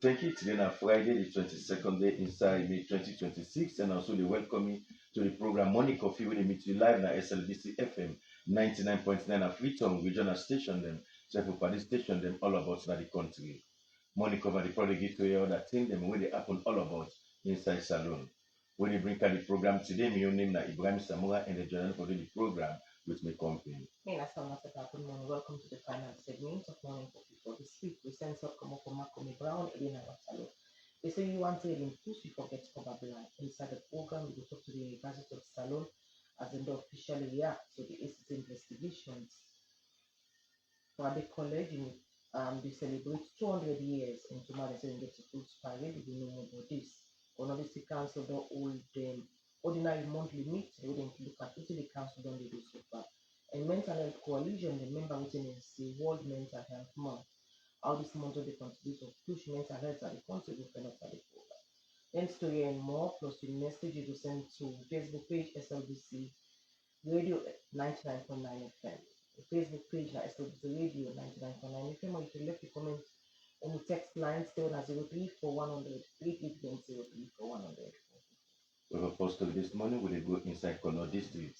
Thank you. Today on Friday, the 22nd day inside May 2026, and also they welcome me to the program Morning Coffee where they meet you live na SLBC FM 99.9 at Freetown regional station them, several party station them all about na the country. Morning cover the product get to hear other thing them where they happen all about inside salon. When they bring out the program today, my own name na Ibrahim Samura and the journal for the program with my company. Hey, that's how much good morning. Welcome to the final segment of Morning Coffee for this week. We send up Komokoma Komi Brown, Elena Watalo. They say you want to push before get cover blind. Inside the program, we will talk to the University of Salon as they officially react to the ACT investigations. For the college, they celebrate 200 years in Tomorrow, so they get to full parade. We know more about this. Another city council don't hold them ordinary monthly meeting. We don't look at what the council don't do so far. And Mental Health Coalition, the member within is the World Mental Health Month. How this month they contribute to push mental health at the country we cannot at the program. Then story and more, plus the message you send to Facebook page SLBC Radio 99.9 FM. The Facebook page na SLBC Radio 99.9 FM, or you can leave a comment on the text line still at 034100 88.034100. We have posted this morning we dey go inside Kono District.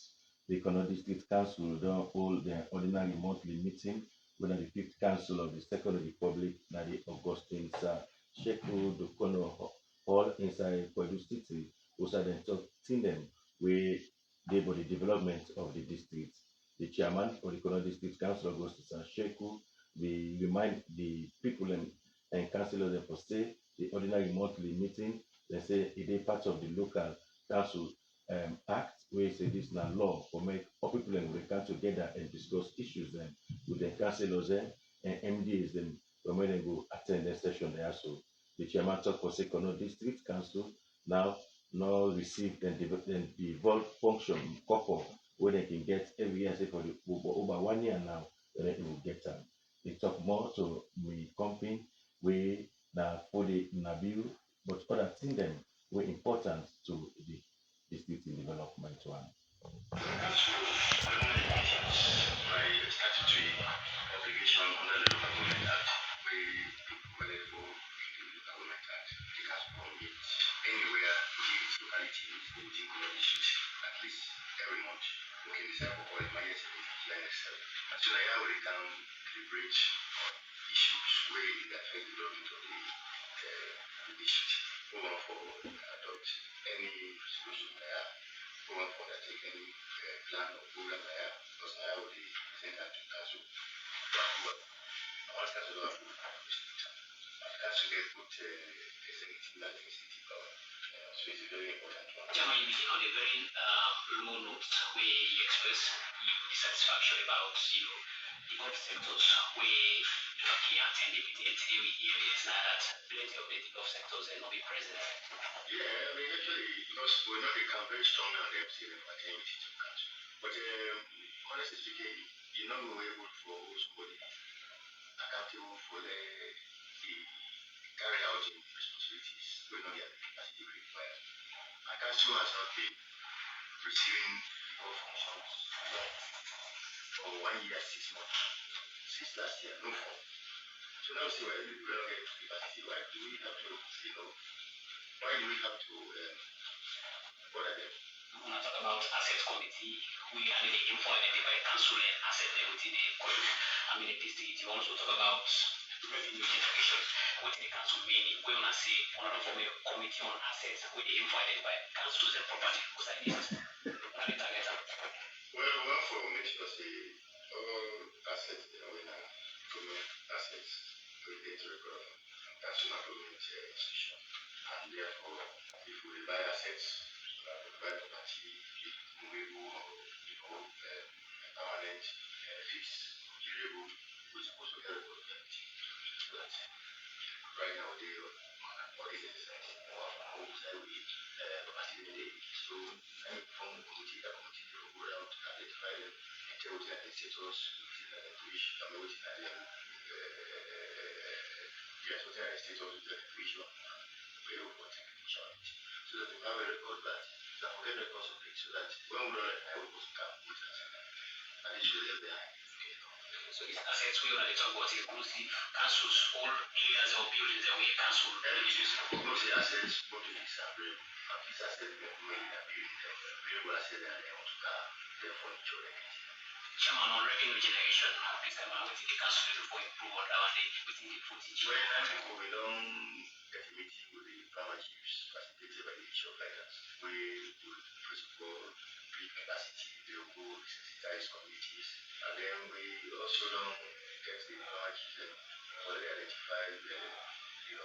The Kono District Council don hold their ordinary monthly meeting wey na the fifth council of the Second Republic na the Augustine Sir Sheku Dokono Hall inside Kwedu City. Also dem talk thing dem wey dey for the development of the district. The chairman of the Kono District Council, Augustine Sir Sheku, dey remind the people and councillors dem for say the ordinary monthly meeting dem say e dey part of the local council act wey say this na law for make all people dem dey come together and discuss issues dem with the councillors dem and MDAs dem from where dem go at ten d the session there. So the chairman talk for say Kono District Council now no receive dem devolve function couple wey dem can get every year say for the over 1 year now dem go get am. They talk more to my company wey na for the Nabil but other thing dem wey important to the district development one. My statutory obligation under the Local Government Act, we provided for the Local Government Act. It has permit anywhere within its locality within Kono District, at least every month, we can decide for all emergency July next year. And so I will can deliberate on issues where it affect the development of the district. We want for adopt any resolution there. We want for undertake any plan or program there because I will be presented to council. But our council don't approve our council get good executive and legislative power. So it's a very important one. Chairman, you begin on a very low note where you express your dissatisfaction about the good sectors where Turkey attend the meeting. And today we hear yes now that plenty of the developed sectors will not be present. Yeah, I mean actually because we know they come very strong on the MCA for attending meetings of council. But honestly speaking, you're not going to be able for somebody accountable for the carry out the responsibilities we know their capacity required. My council has not been receiving all functions for 1 year, 6 months. Since last year, no form. So now see why we don't get capacity. Why do we have to, why do we have to bother them? When I talk about asset committee, we the info identify council and asset within the district. You also talk about revenue generation within the council meaning. We want to say another form of committee on assets with the info identify councils and property. Because I need to target them. Well, one for make sure say all assets when government assets relate to the government and council and government institution. And therefore, if we buy assets, buy property, movable or permanent, fixed, durable, we're supposed to get a good guarantee. So that right now they are what is exercise more homes that we property today. So now from committee that committee they will go around to identify them and tell what the status within the wish and within the yes, within the status of the division and pay over technical. So that we have a record that we get records of it so that when we run I will come with us and it should be behind. So it's assets we already talk about it, mostly councils, all areas or buildings that we council. It is mostly assets, both of these are very, these assets we are doing in a building, very well assets that they want to car, their furniture, Chairman, on revenue generation, this time I think the council is for improve on that one within the footage. When I think we don't get a meeting with the farmer chiefs facilitated by the issue of guidance, we will first of all build capacity, they will go sensitize communities, and then we also don't get the farmer chiefs and already identify the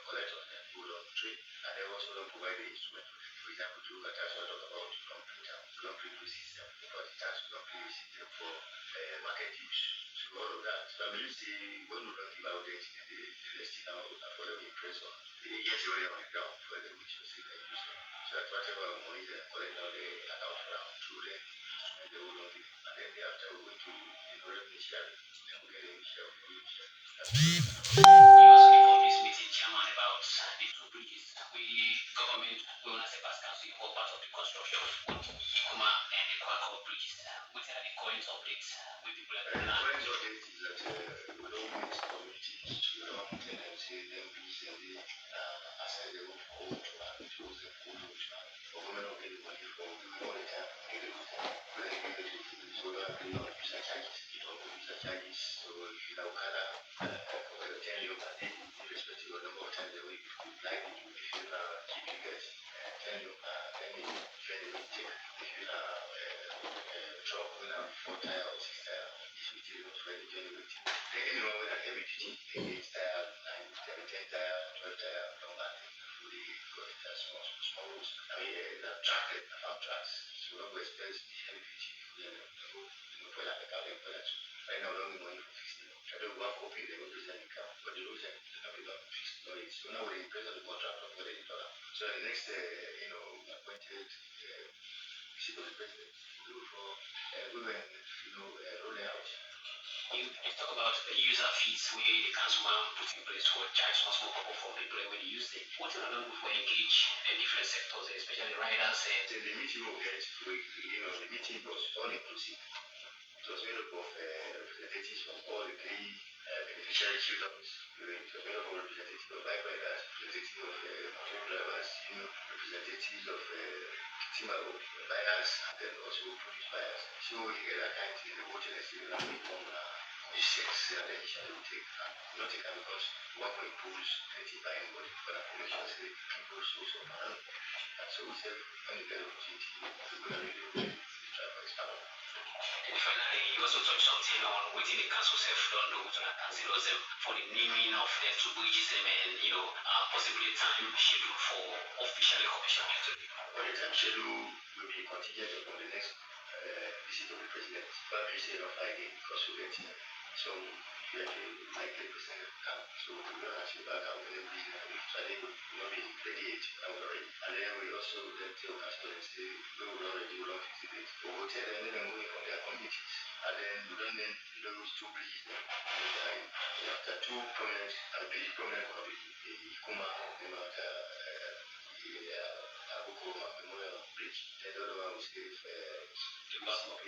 collectors and who don't trade, and then also don't provide the instrument. For example, to look at tax, I talk about complete system, because the tax will not be a system for market use. So all of that. So I believe when we don't give out the listing now for them in press on the agents already on the ground for them which will see the use. So that whatever money they collect now they account for now through the instrument they will not give. And then thereafter we're going to revenue sharing. Then we get a share of revenue sharing. We also informed this meeting, Chairman, about the two bridges. We government, we want to say past council, were part of the construction of both Kuma and the Kwako bridges. What are the current updates with the plan? The current update is that we don't mix communities. We don't tell them say them bridges and they assign them for all to land, choose them for all to land. But women don't get the money for all the time. They get the time. But they give it to them. So they have no user charges. You don't know user charges. So if you have Okada, 10 you per day, irrespective of the number of times they will like it. If you keep you guys 10 you any train you will take. If you truck with a 4 tire or 6 tire, if you take those very journey with you. Then anyone with a heavy duty, 8 tire, 9, 10 tire, 12 tire, no matter. Because it has small roads. I mean, they're tracked, farm tracks. So when we expect heavy duty, put like a carbon product. Right now, we don't need money for fixing them. I don't work hoping they will present income, but the rules have been done fixed. So now we're in present the contractor for the dollar. So the next, appointed visit of the president, we look for women, rolling out. You talk about user fees where the council man put in place for charge some small couple from the employee when they use it. What are you for engage the different sectors, especially riders and The meeting we get, the meeting was all inclusive. It was made up of representatives from all the three beneficiary children's. It was made up of representatives of bike riders, representatives of motor drivers, representatives of timber buyers, and then also produce buyers. So we get a kind in the water and say, now we come mistakes and then we take not take them because one will impose anything by anybody, but I make sure say people source of money. And so we say when you get opportunity, we're going to really try to expand on. and finally, you also touched something on waiting the council self don't know to consider them for the naming of the two bridges and possibly time schedule for officially commissioned. Well, the time schedule will be contingent upon the next visit of the president. But we say on Friday because we get so we actually like 30% come. So we're going to ask you back out in the business. Friday will not be ready yet. I'm already. And then we also then tell customers say we will already will not fix it. But we'll tell them then going from their communities. And then we don't then those two bridges there. After two prominent and very prominent the Ikuma, the Abuko Memorial Bridge. Then the other one we see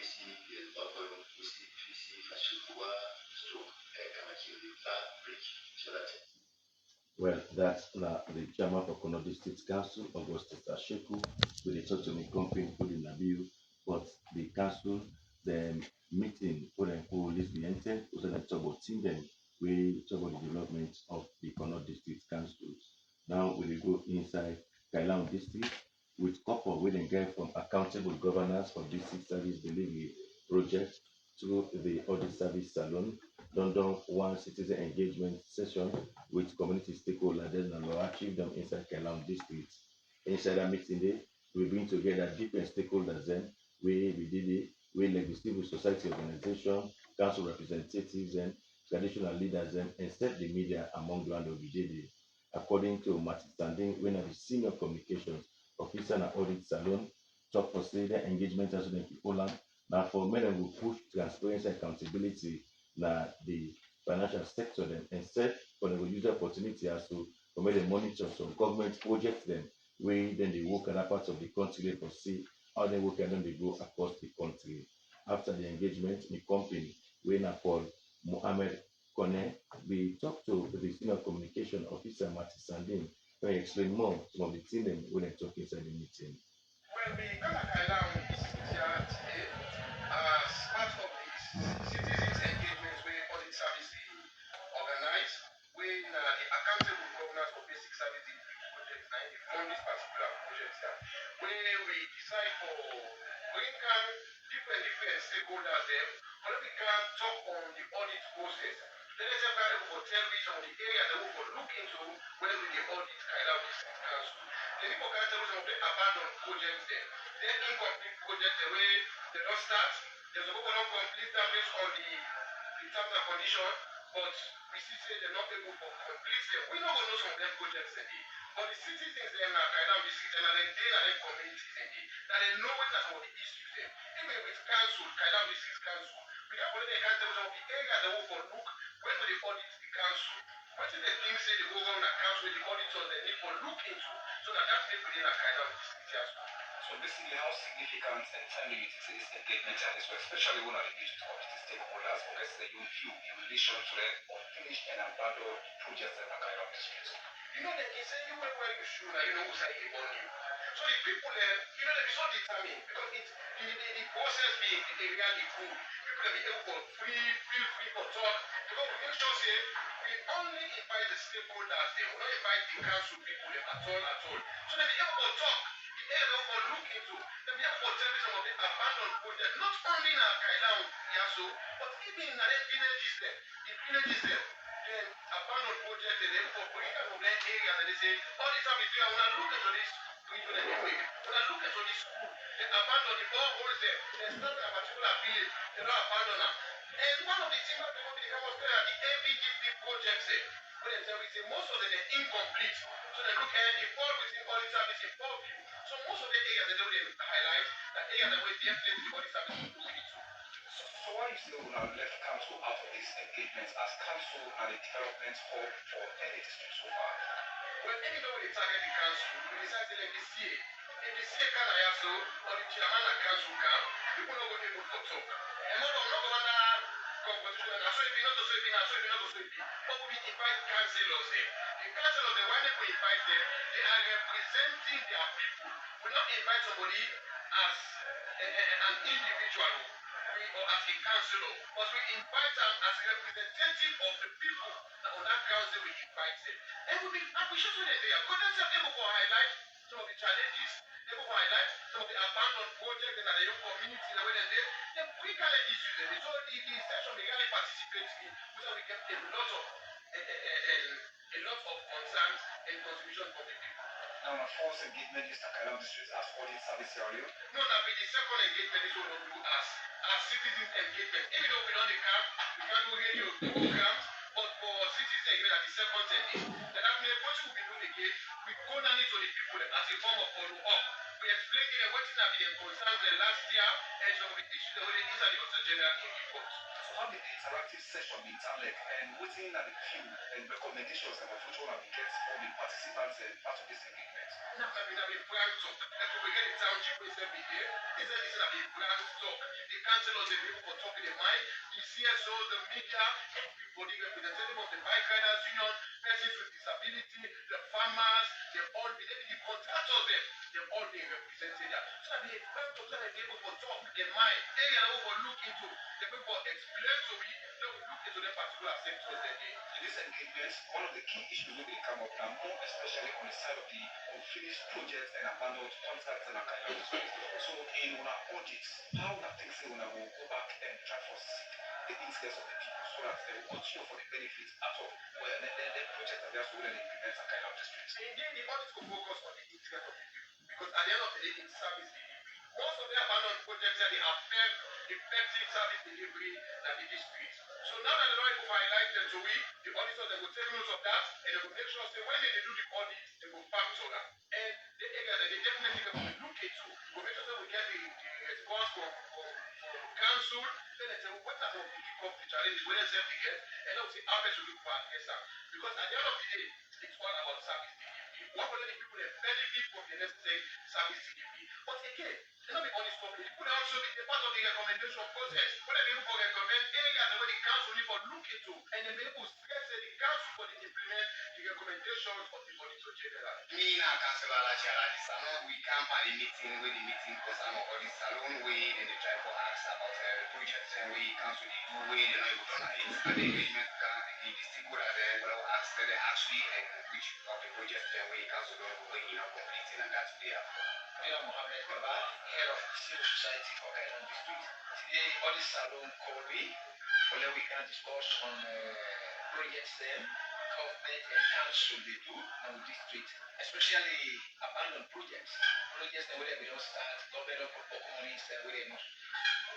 PC, the Bako, we see PC, Fashukua, Stroke, Kamaki, the Back Bridge. So that's it. Well, that's the chairman for Kono District Council, Augustus Asheku, with the talk to me company including Nabil, but the council, the meeting, quote unquote, is the intent, was to talk about team them, we talk about the development of the Kono District Councils. Now we will go inside Kailan District with couple we then get from accountable governance for district service delivery project to the audit service salon, London One Citizen Engagement session with community stakeholders and will achieve them inside Kailan District. Inside that meeting day, we bring together different stakeholders then, we did it, we like the civil society organization, council representatives and traditional leaders and set the media among the one that we did it. According to Martin Standing, when the senior communications officer and audit salon, top for the engagement as in Poland. Now for men who push transparency and accountability na the financial sector then and set for the user opportunity as to for me the monitor some government projects them where then they work at that part of the country for see how they work and then they go across the country. After the engagement, the company we now call Mohammed Kone, we talked to the senior communication officer, Martin Sandin, where he explained more some of the things when they talk inside the meeting. Well, the Galakalam is here today as part of the citizens engagement where audit service dey organize, when the accountable governance of basic service delivery project na im dey fund this particular project here, where we decide for bring am different stakeholders dem, but we can talk on the audit process. Let us say for tell we some of the areas that we for look into when we dey audit Kailam District Council. The people can tell some of the abandoned projects there. Then incomplete projects the way they don't start. There's a couple of complete them based on the terms and conditions, but we still say they're not able to complete them. We don't know some of them projects today. But the citizens them now kind of visit them and then they are them communities today. That they know what are some of the issues them. Even with council, kind of visit council, we can put they can tell some of the areas they will for look when we audit the council. What is the thing say they go on the council with the auditors they need for look into so that make within a kind of district as well. So basically, how significant and timely it is this engagement and this, especially when I engage with community stakeholders, because they you view in relation to the unfinished and abandoned projects that are kind of district. You know, they can say you where you should, you know, who's like on you. So the people there, you know, they be so determined because the process being really good. People they be able to feel free for talk. Because we make sure say we only invite the stakeholders, they will not invite the council people them at all. So they be able to talk. The area they will look into. They be able to tell me some of the abandoned projects, not only in Kailan, Yaso, but even in the villages there. The villages there. Then abandoned project they able to bring out from that area and they say, all this time is doing, when I look into this, into the new way, when I look into this school, they abandon the boreholes there, they start a particular village, they don't abandon them. And one of the things that people become of are the AVGP projects there, where they tell me say most of them are incomplete. So they look at the fall within all the service in fall view. So most of the areas that they will highlight, the area that will definitely the body service will look into. So why is no one left council out of these engagements as council and the development hub for any district so far? Well, anytime we target the council, we decide to let the CA. If the CA can also, or the chairman of council can, people not going to be able to talk. And not going to competition, and so if you not to so if you not so if you not to so if you, but we invite councillors there. The councillors there, when we invite them, they are representing their people. We not invite somebody as an individual or as a councillor, but we invite them as a representative of the people that on that council we invite them. And we be appreciating them there. Because they are able to highlight some of the challenges, able to highlight some of the abandoned projects in the young community the way they did. Then we can issues them. So the session they really participate in, which we get a lot of concerns and contribution from the people. Now, my first engagement is Takailam District as audit service area. No, that be the second engagement is what we do as citizens engagement. Even though we don't the camp, we can do radio programs, but for citizens engagement at the second technique, then that means what we will be doing again, we go down into the people as a form of follow up. We explain to them what is have been concerns the last year and some of the issues that were inside the Auditor General in report. So how did the interactive session be talent and waiting at the queue and recommendations and what one we get from the participants and part of this engagement? Now that we have a brand talk, that we get a township with every year, is that this is a brand talk. The councillors, the people for talking their mind, the CSO, the media, everybody, representative of the bike riders union, persons with disability, the farmers, they've all been, the contractors, they've all been represented there. So that the brand talk, that the people for talk their mind, area that we will look into, the people explain to me, they will look into the particular sectors they need. In this engagement, one of the key issues that will come up now, more especially on the side of the unfinished projects and abandoned contracts and Akailam District. So in our audits, how that things say when I will go back and try for seek the interest of the people so that they will continue for the benefits out of well, the project that they are so willing to implement Akailam District. Indeed, the audit will focus on the interest of the people because at the end of the day, it's service delivery. Most of the abandoned projects that they affect effective service delivery that the district. So now that the law will highlight them to we, the auditors they will take note of that and they will make sure say when they do the audit, they will factor that. And the area that they definitely will look into, will make sure that we get the response from council, then they say what are some of the key the challenges, whether it's get, and then we say how best we look for address that. Because at the end of the day, it's all about service delivery. What were the people that benefit from the necessary service CDP? But again, they not be honest company. People they also be part of the recommendation process. When they people recommend areas where the council need for look into, and then people stress that the council for the implement the recommendations of the auditor general. Me now, Councillor Alajala, the salon we come at the meeting with the meeting person or the salon way, and they try for ask about the projects and we council they do way, they know you don't know it. And the engagement can the stakeholders will ask they actually and which of the projects and we council don't go way, completing and that's there. Mohammed Baba, head of civil society for Kailan District. Today, all this salon call we, where we can discuss on projects them, government and council they do on the district, especially abandoned projects. Projects that where we don't start, government don't put money inside where they must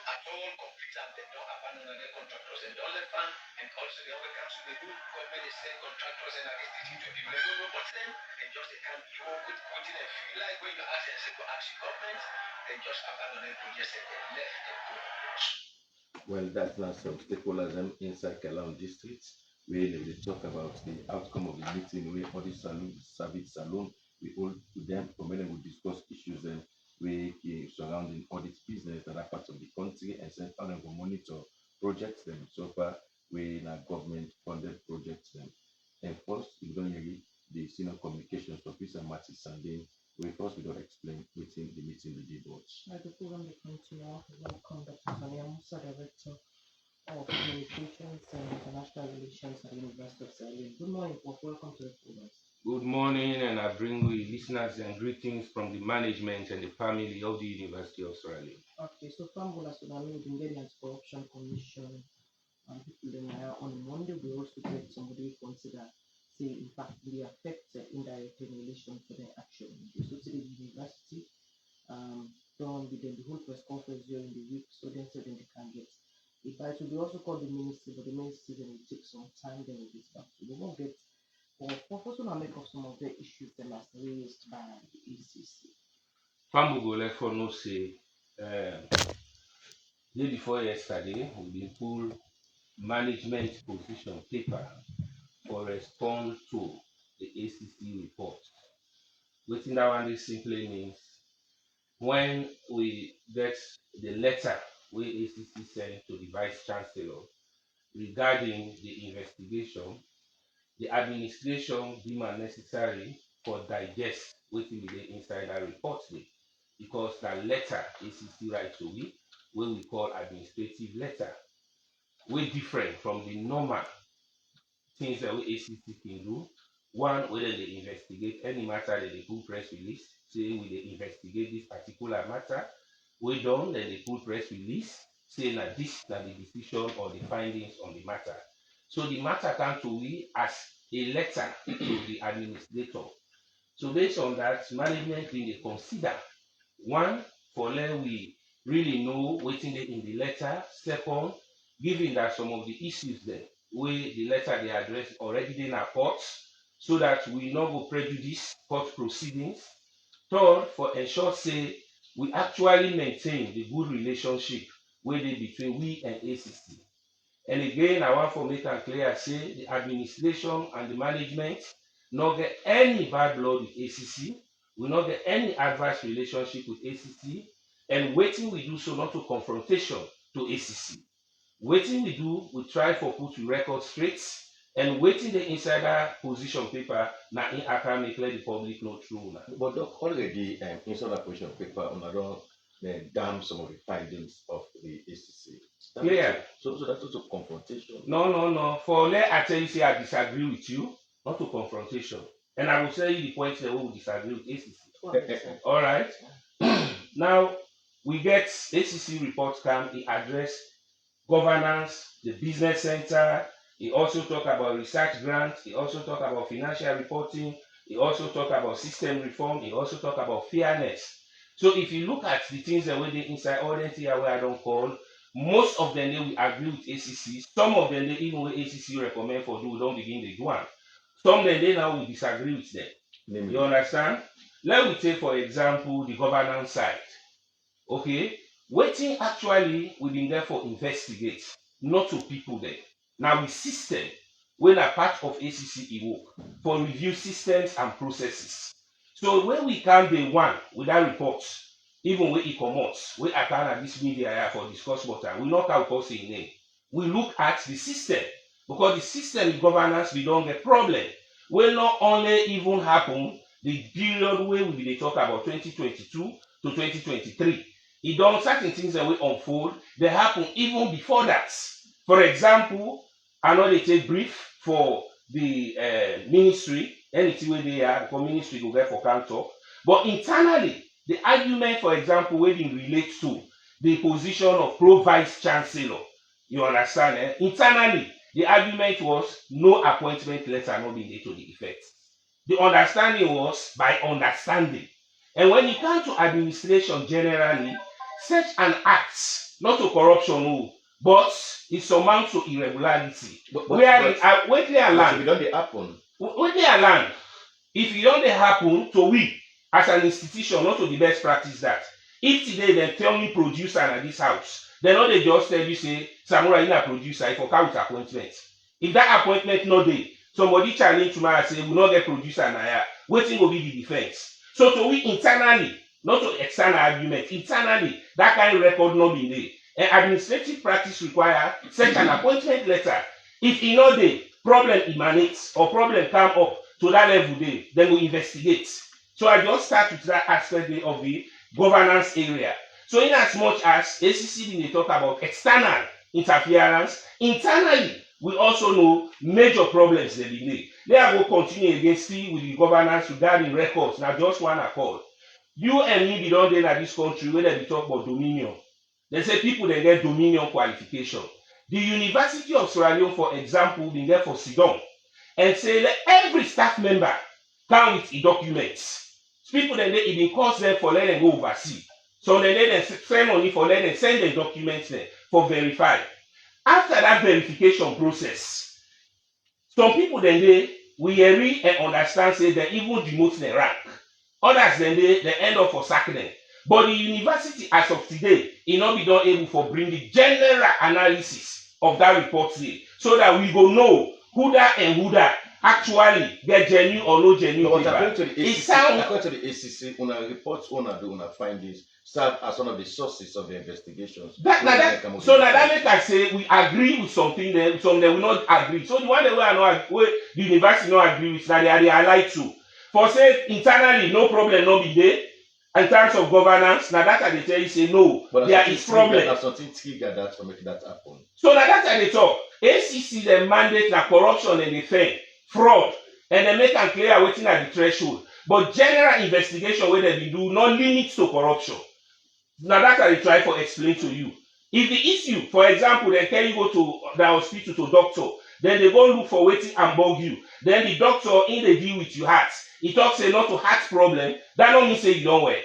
at all complete and they don't abandon their contractors and don't let fund and also the other council they do government they send contractors and against the people they don't report them and just they can go with putting a feel like when you ask and say to ask the government they just abandon their projects and they left them go. Well, that's not some stakeholders inside Kalam district where they talk about the outcome of the meeting where all the service salon we hold to them, and then we discuss issues where surrounding audit business that are parts of the country and send how them go monitor projects them so far where government funded projects them. And first, we don't hear the senior communications officer Matthew Sandin. We first we don't explain within the meeting the did what. The program will continue. Welcome Dr. Sonia Musa, Director of Communications and International Relations at the University of Sierra Leone. Good morning, Prof. Welcome to the program. Good morning, and I bring you listeners and greetings from the management and the family of the University of Sierra Leone. Okay, so from Bola Sudan, we've been getting Anti-Corruption Commission people on Monday. We also get somebody consider, say, in fact, the affect indirectly in relation to the action. So to the university, done within the whole press conference during the week, so then said they can get it. But we also call the ministry, but the ministry then will take some time, then we'll get back to. We won't get. But also now make up some of the issues that must raised by the ACC. Fambugo let for no say, day before yesterday, we been pull management position paper for response to the ACC report. Waiting that one this simply means when we get the letter we ACC sent to the Vice Chancellor regarding the investigation, the administration deem it necessary for digest waiting with the insider report day, because that letter ACC right to we, what we call administrative letter, way different from the normal things that we ACC can do. One, whether they investigate any matter that they put press release, saying we they investigate this particular matter. We done, then they put press release saying that this that the decision or the findings on the matter. So the matter come to we as a letter to the administrator. So based on that, management will they consider one, for let we really know what's in the letter. Second, given that some of the issues there where the letter they address already in our courts, so that we not go prejudice court proceedings. Third, for ensure say we actually maintain the good relationship where they between we and ACC. And again, I want to make it clear, say the administration and the management not get any bad blood with ACC, we not get any adverse relationship with ACC, and waiting we do so not to confrontation to ACC. Waiting we do, we try for put the record straight, and waiting the insider position paper, now in can make let the public know true. But already insider position paper on don't damn some of the findings of the ACC. Clear. So that's also confrontation. No. For let I tell you, say I disagree with you, not to confrontation. And I will tell you the points that we will disagree with ACC. All right. Now we get ACC report come. He address governance, the business center. He also talk about research grants. He also talk about financial reporting. He also talk about system reform. He also talk about fairness. So if you look at the things that we did inside all them here where I don't call, most of them they will agree with ACC. Some of them they even what ACC recommend for do, we don't begin the do one. Some of them they now will disagree with them. You understand? Let me take for example the governance side. Okay, waiting actually we been there for investigate, not to people there. Now we system when a part of ACC evoke for review systems and processes. So when we can day one without reports, even when it comes, we attend at this media for discuss matter, we not how cause a name. We look at the system because the system governance we don't get problem. Will not only even happen the period where we dey talk about 2022 to 2023. It done certain things that will unfold. They happen even before that. For example, I know they take brief for the ministry, anything where they are, because ministry go get for council. But internally, the argument, for example, where it relates to the position of pro-vice chancellor, you understand? Internally, the argument was no appointment letter not being made to the effect. The understanding was by understanding. And when it comes to administration generally, such an act, not to corruption, but it amounts to irregularity. Where if it don't happen, if it don't happen to we as an institution, not to the best practice that. If today they tell me producer at this house, then not they just tell you say Samurai na producer if for count appointment. If that appointment not there, somebody challenge tomorrow and say we not get producer na here, waiting will be the defense. So to we internally, not to external argument, internally that kind of record not be there. And administrative practice require such an appointment letter. If it not there, problem emanates or problem come up to that level there, then we investigate. So I just start with that aspect of the governance area. So in as much as ACC they talk about external interference, internally we also know major problems they be made. They will continue against still with the governance regarding records. Now just one accord. You and me be done there in this country where they talk about dominion. They say people they get dominion qualification. The University of Sierra Leone, for example, been there for Sidon and say let every staff member come with the documents. People then it been cost them for let them go overseas. So then spend money for let them send the documents there for verify. After that verification process, some people then we read and understand say they even demote their rank. Others then they end up for sacking them. But the university as of today, it not be done able for bring the general analysis of that report here, so that we go know who that and who that actually get genuine or no genuine. But according to the ACC, una reports, una do una findings serve as one of the sources of the investigations. So now that make I say we agree with something, then some they will not agree. So the one that we are not where the university not agree with, now they are allied to. For say internally, no problem, no be there. In terms of governance, now that they tell you say no, but there is problem. There's something trigger that to make that happen. So now that's how they talk. ACC the mandate na corruption and defend fraud, and they make them clear waiting at the threshold. But general investigation where they do not limit to corruption. Now that's how they try to explain to you. If the issue, for example, they tell you go to the hospital to doctor, then they go look for waiting and bug you. Then the doctor in the deal with your heart. He talks say not to heart problem. That don't mean say you don't wear.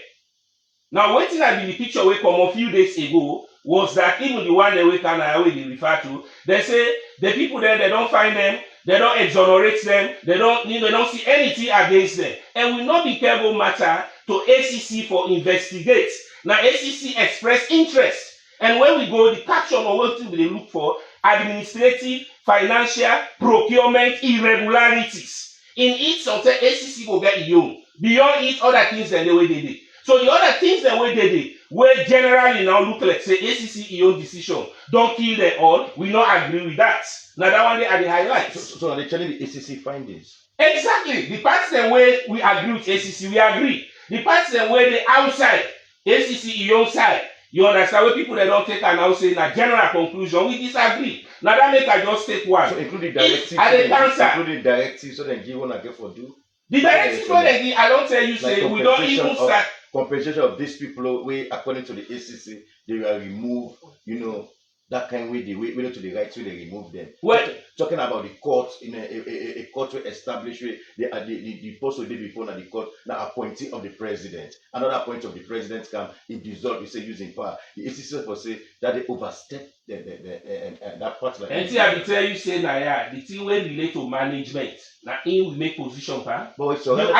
Now waiting at the picture we come a few days ago was that even the one that we can they refer to, they say the people there they don't find them, they don't exonerate them, they don't see anything against them, and will not be careful matter to ACC for investigate. Now ACC express interest, and when we go the caption or what they look for administrative, financial, procurement irregularities. In it, sometimes ACC will get you. Beyond it, other things than the way they did. So the other things the way they did, where generally now look like say ACC own decision, don't kill them all. We not agree with that. Now that one they are the highlights. So are they telling the ACC findings? Exactly. The parts the way we agree with ACC, we agree. The parts the way they outside ACC own side. You understand where people they don't take and now say na general conclusion, we disagree. Now that make I just take one. So including directives, including directives, so then give one again for do. The directives so they give, I don't tell you say like we don't even start compensation of these people way according to the ACC, they will remove, that kind of way they way to the right way they remove them. Well, talking about the court in a court will establish where the post will be before the court now appointing of the president. Another appointment of the president come it dissolve, you say using power. The ACC for say that they overstep that part like and I will tell you say now yeah, the thing will relate to management. Now in we make position pa. But so the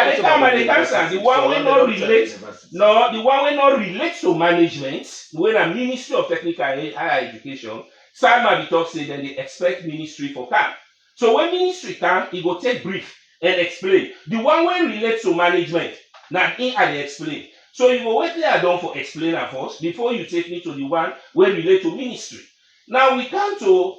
one will not relate. No, the one will not relate to management. When a Ministry of Technical and Higher Education, Salma be talk say then they expect ministry for camp. So when ministry come, he go take brief and explain. The one wey relate to management, na him I dey explain. So you go wait till I don for explain am first before you take me to the one wey relate to ministry. Now we come to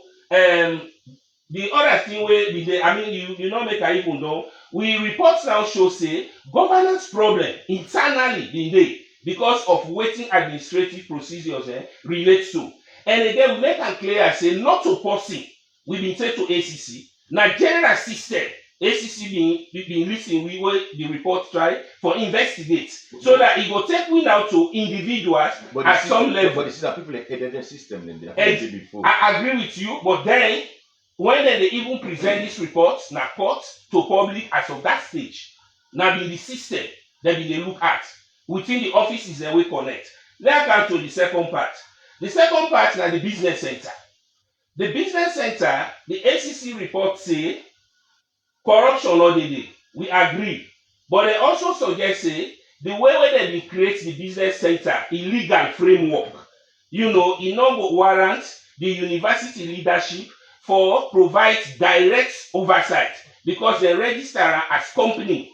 the other thing wey be there. I mean, you no make I even know. We reports now show say governance problem internally bin dey because of wetin administrative procedures relate to. And again, we make am clear say not to person we bin take to ACC. Na general system ACC bin listen we wey the report try for investigate so that e go take win out to individuals but at some level. But the system, people like the system they before. I agree with you, but then when they even present this report na court to public as of that stage, na be the system that be dey look at within the offices wey connect. Let's come to the second part. The second part na the business center. The business center, the ACC report say corruption no dey there. We agree, but they also suggest say the way they bin create the business center illegal framework. You know, e no go warrant the university leadership for provide direct oversight because they register as company.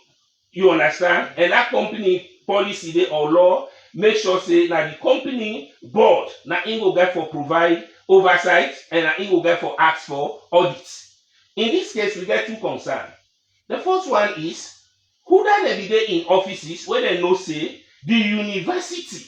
You understand? And that company policy dey or law make sure say na the company board na im go get for provide oversight and na im go get for ask for audit. In this case, we get two concerns. The first one is who that they be there in offices where they know say the university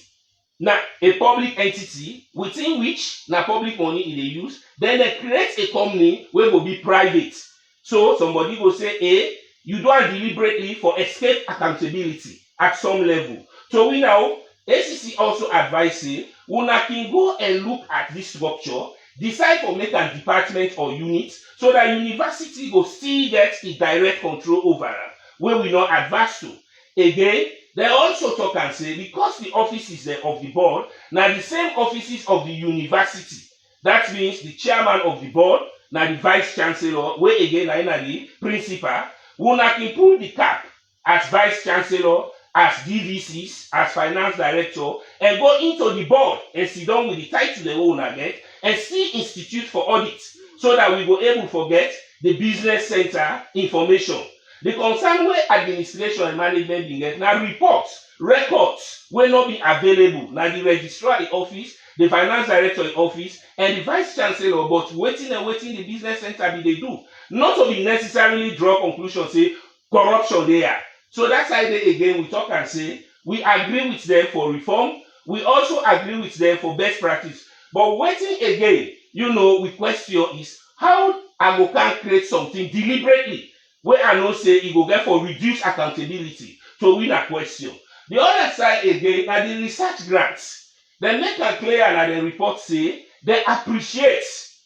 na a public entity within which na public money e dey use, then they create a company wey go be private. So somebody go say, hey, you do it deliberately for escape accountability at some level. So we now, ACC also advise say, una can go and look at this structure, decide for make a department or unit, so that university go still get a direct control over am, where we not advance to. Again, they also talk and say, because the offices of the board, now the same offices of the university, that means the chairman of the board, now the vice chancellor, where again, na the principal, una can pull the cap as vice chancellor, as DVCs, as finance director, and go into the board and sit down with the title they wanna get, and still institute for audit, so that we go able to get the business center information. The concern where administration and management bin get na reports, records will not be available. Now the registrar in office, the finance director in office, and the vice chancellor, but waiting the business center be they do. Not to be necessarily draw conclusion say corruption there. So that's why they again we talk and say we agree with them for reform. We also agree with them for best practice. But waiting again, you know, we question is how I go can create something deliberately where I know say it go get for reduce accountability to win a question. The other side again are the research grants. They make it clear and the report say they appreciate,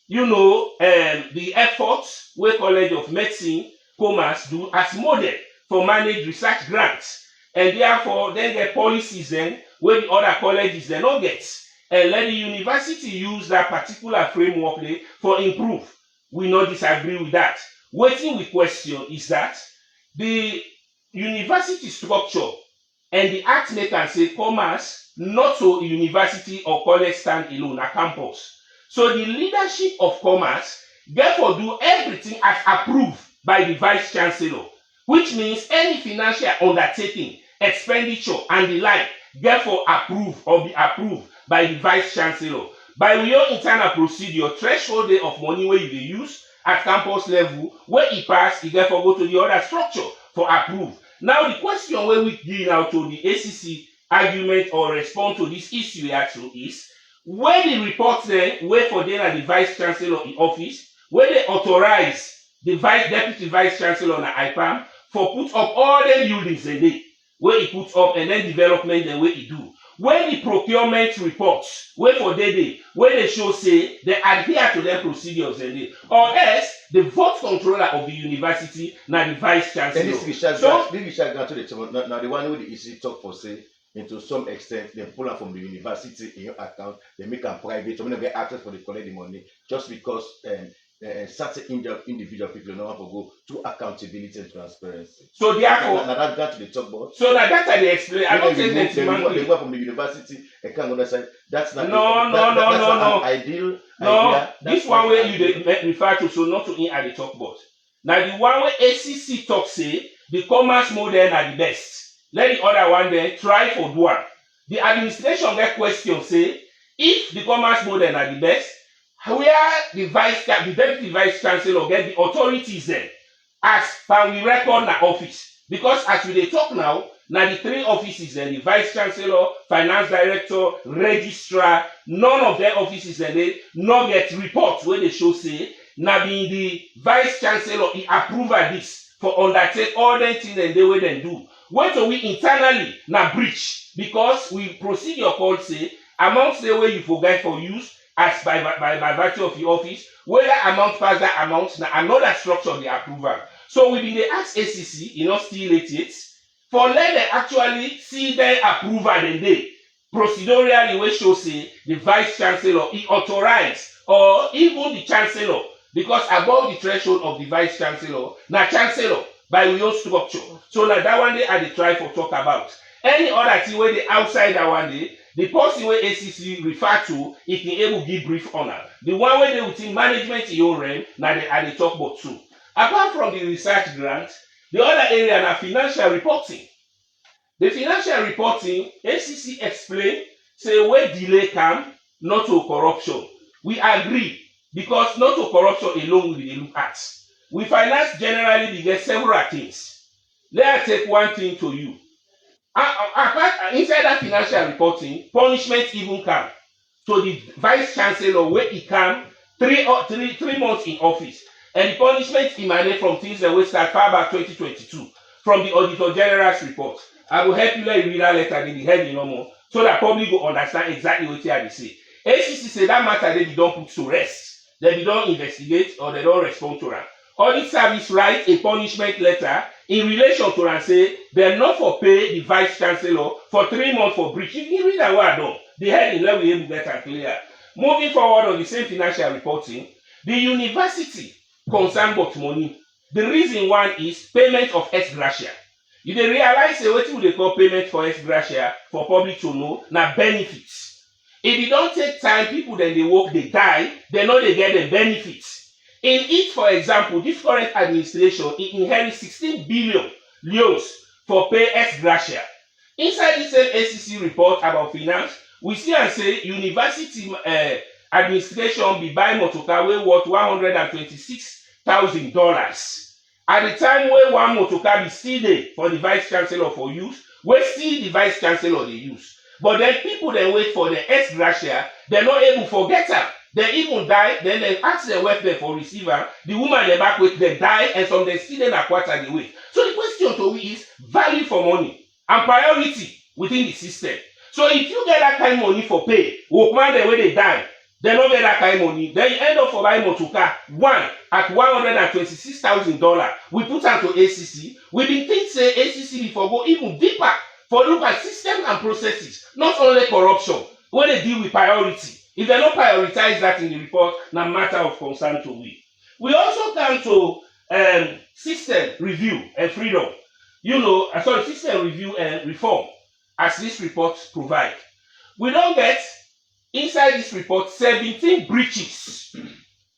you know, the efforts where College of Medicine, Commerce do as model for managed research grants. And therefore, then get policies then where the other colleges they don't get. And let the university use that particular framework for improve. We not disagree with that. What we question is that the university structure and the act maker say commerce not so university or college stand alone, a campus. So the leadership of commerce therefore do everything as approved by the vice chancellor, which means any financial undertaking, expenditure and the like therefore approved or be approved by the vice chancellor. By your internal procedure, threshold of money where you use at campus level, where it pass, it therefore go to the other structure for approve. Now the question where we give out to the ACC argument or respond to this issue actually is, when the report there, where for them are the vice chancellor in office, where they authorize the deputy vice chancellor on IPAM for put up all the buildings a day, where he puts up and then development and where he do. When the procurement reports, where for day, where they show say they adhere to their procedures and they, or else the vote controller of the university, now the vice chancellor. And this Richard grant to the now the one who the EC talk for say, and to some extent they pull out from the university in your account, they make them private, so when they get access for the collect the money, just because certain individual people don't want to go to accountability and transparency. So therefore, now that got to the top board. So now that's how they explain. I don't think that's they go from the university, they can't go that side. That's not No, that, no, that's no, not no. an ideal No, idea. this That's one not where you ideal. dey refer to, so not to in at the talk about. Now the one where ACC talk say the commerce model are the best. Let the other one there try for do one. The administration get question say if the commerce model are the best, where the deputy vice chancellor get the authorities then as per we record na office. Because as we dey talk now, na the three offices then the vice chancellor, finance director, registrar, none of their offices then they not get reports where they show say na be the vice chancellor he approve of this for undertake all the things and the way they do. When to we internally na breach because we procedure called say amongst the way you forget for use as by virtue of your office, whether amount pass that amount na another structure of the approval. So we been dey ask ACC, you know, still it for let them actually see their approval and they procedurally wey show say the vice chancellor he authorize or even the chancellor because above the threshold of the vice chancellor na chancellor by we own structure. So na that one day I dey try for talk about. Any other thing wey dey outside that one day, the person wey ACC refer to, he can able give brief on am. The one wey dey within management in your realm, na I dey talk about too. Apart from the research grant, the other area na financial reporting. The financial reporting, ACC explain say where delay come, not to corruption. We agree because not to corruption alone we dey look at. We finance generally dey get several things. Let I take one thing to you. Inside that financial reporting, punishment even come to the vice chancellor where he come 3 months in office. And the punishment emanate from things that we start far back 2022 from the Auditor General's report. I will help you let you read that letter in the heading no more so that public will understand exactly what they say. ACC say that matter they don't put to rest. They don't investigate or they don't respond to them. Audit Service write a punishment letter in relation to and say they're not for pay the vice chancellor for 3 months for breach. You can read that word down. The heading let we able to get and clear. Moving forward on the same financial reporting, the university concern but money. The reason one is payment of ex gratia. You dey realize say wetin we dey call payment for ex gratia for public to know na benefits. If you don't take time, people then they work, they die, they know they get the benefits. In it, for example, this current administration it inherits 16 billion leos for pay ex gratia. Inside this same ACC report about finance, we see and say university administration be buy motorcar wey worth $126,000. At the time where one motorcar be still there for the vice chancellor for use, where still the vice chancellor they use. But then people then wait for the ex gratia, they're not able to forget her. They even die, then they ask their welfare for receiver, the woman they back with, they die, and some they still in a quarter the way. So the question to me is value for money and priority within the system. So if you get that kind of money for pay, workman the way they die, they don't get that kind of money, then you end up for buying motorcar, one at $126,000. We put on to ACC. We been think say ACC before go even deeper for look at system and processes, not only corruption, when they deal with priority. If they don't prioritize that in the report, na matter of concern to we. We also come to system review and freedom. System review and reform, as this report provide. We don't get inside this report 17 breaches.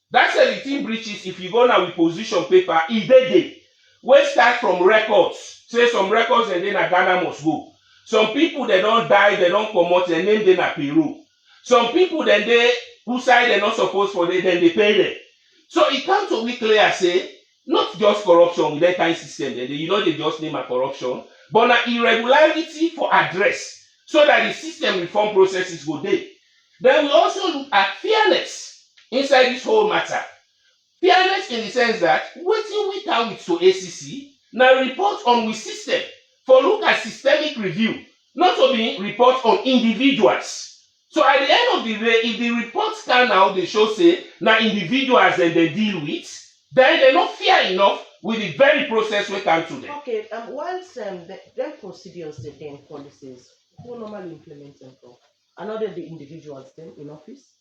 That 17 breaches, if you go now with position paper, they we start from records. Say some records and then a Ghana must go. Some people they don't die, they don't come out, and then they na payroll. Some people then they who side they're not supposed for them, then they pay them. So it comes to me clear say not just corruption with that kind of system. They just name a corruption, but an irregularity for address so that the system reform processes go there. Then we also look at fairness inside this whole matter. Fairness in the sense that waiting we can with to ACC now report on we system for look at systemic review, not to be report on individuals. So at the end of the day, if the reports can now they show say now individuals and they deal with, then they're not fair enough with the very process we come to them. Okay, once them procedures, the then policies, who normally implement them for? Another the individuals then in office?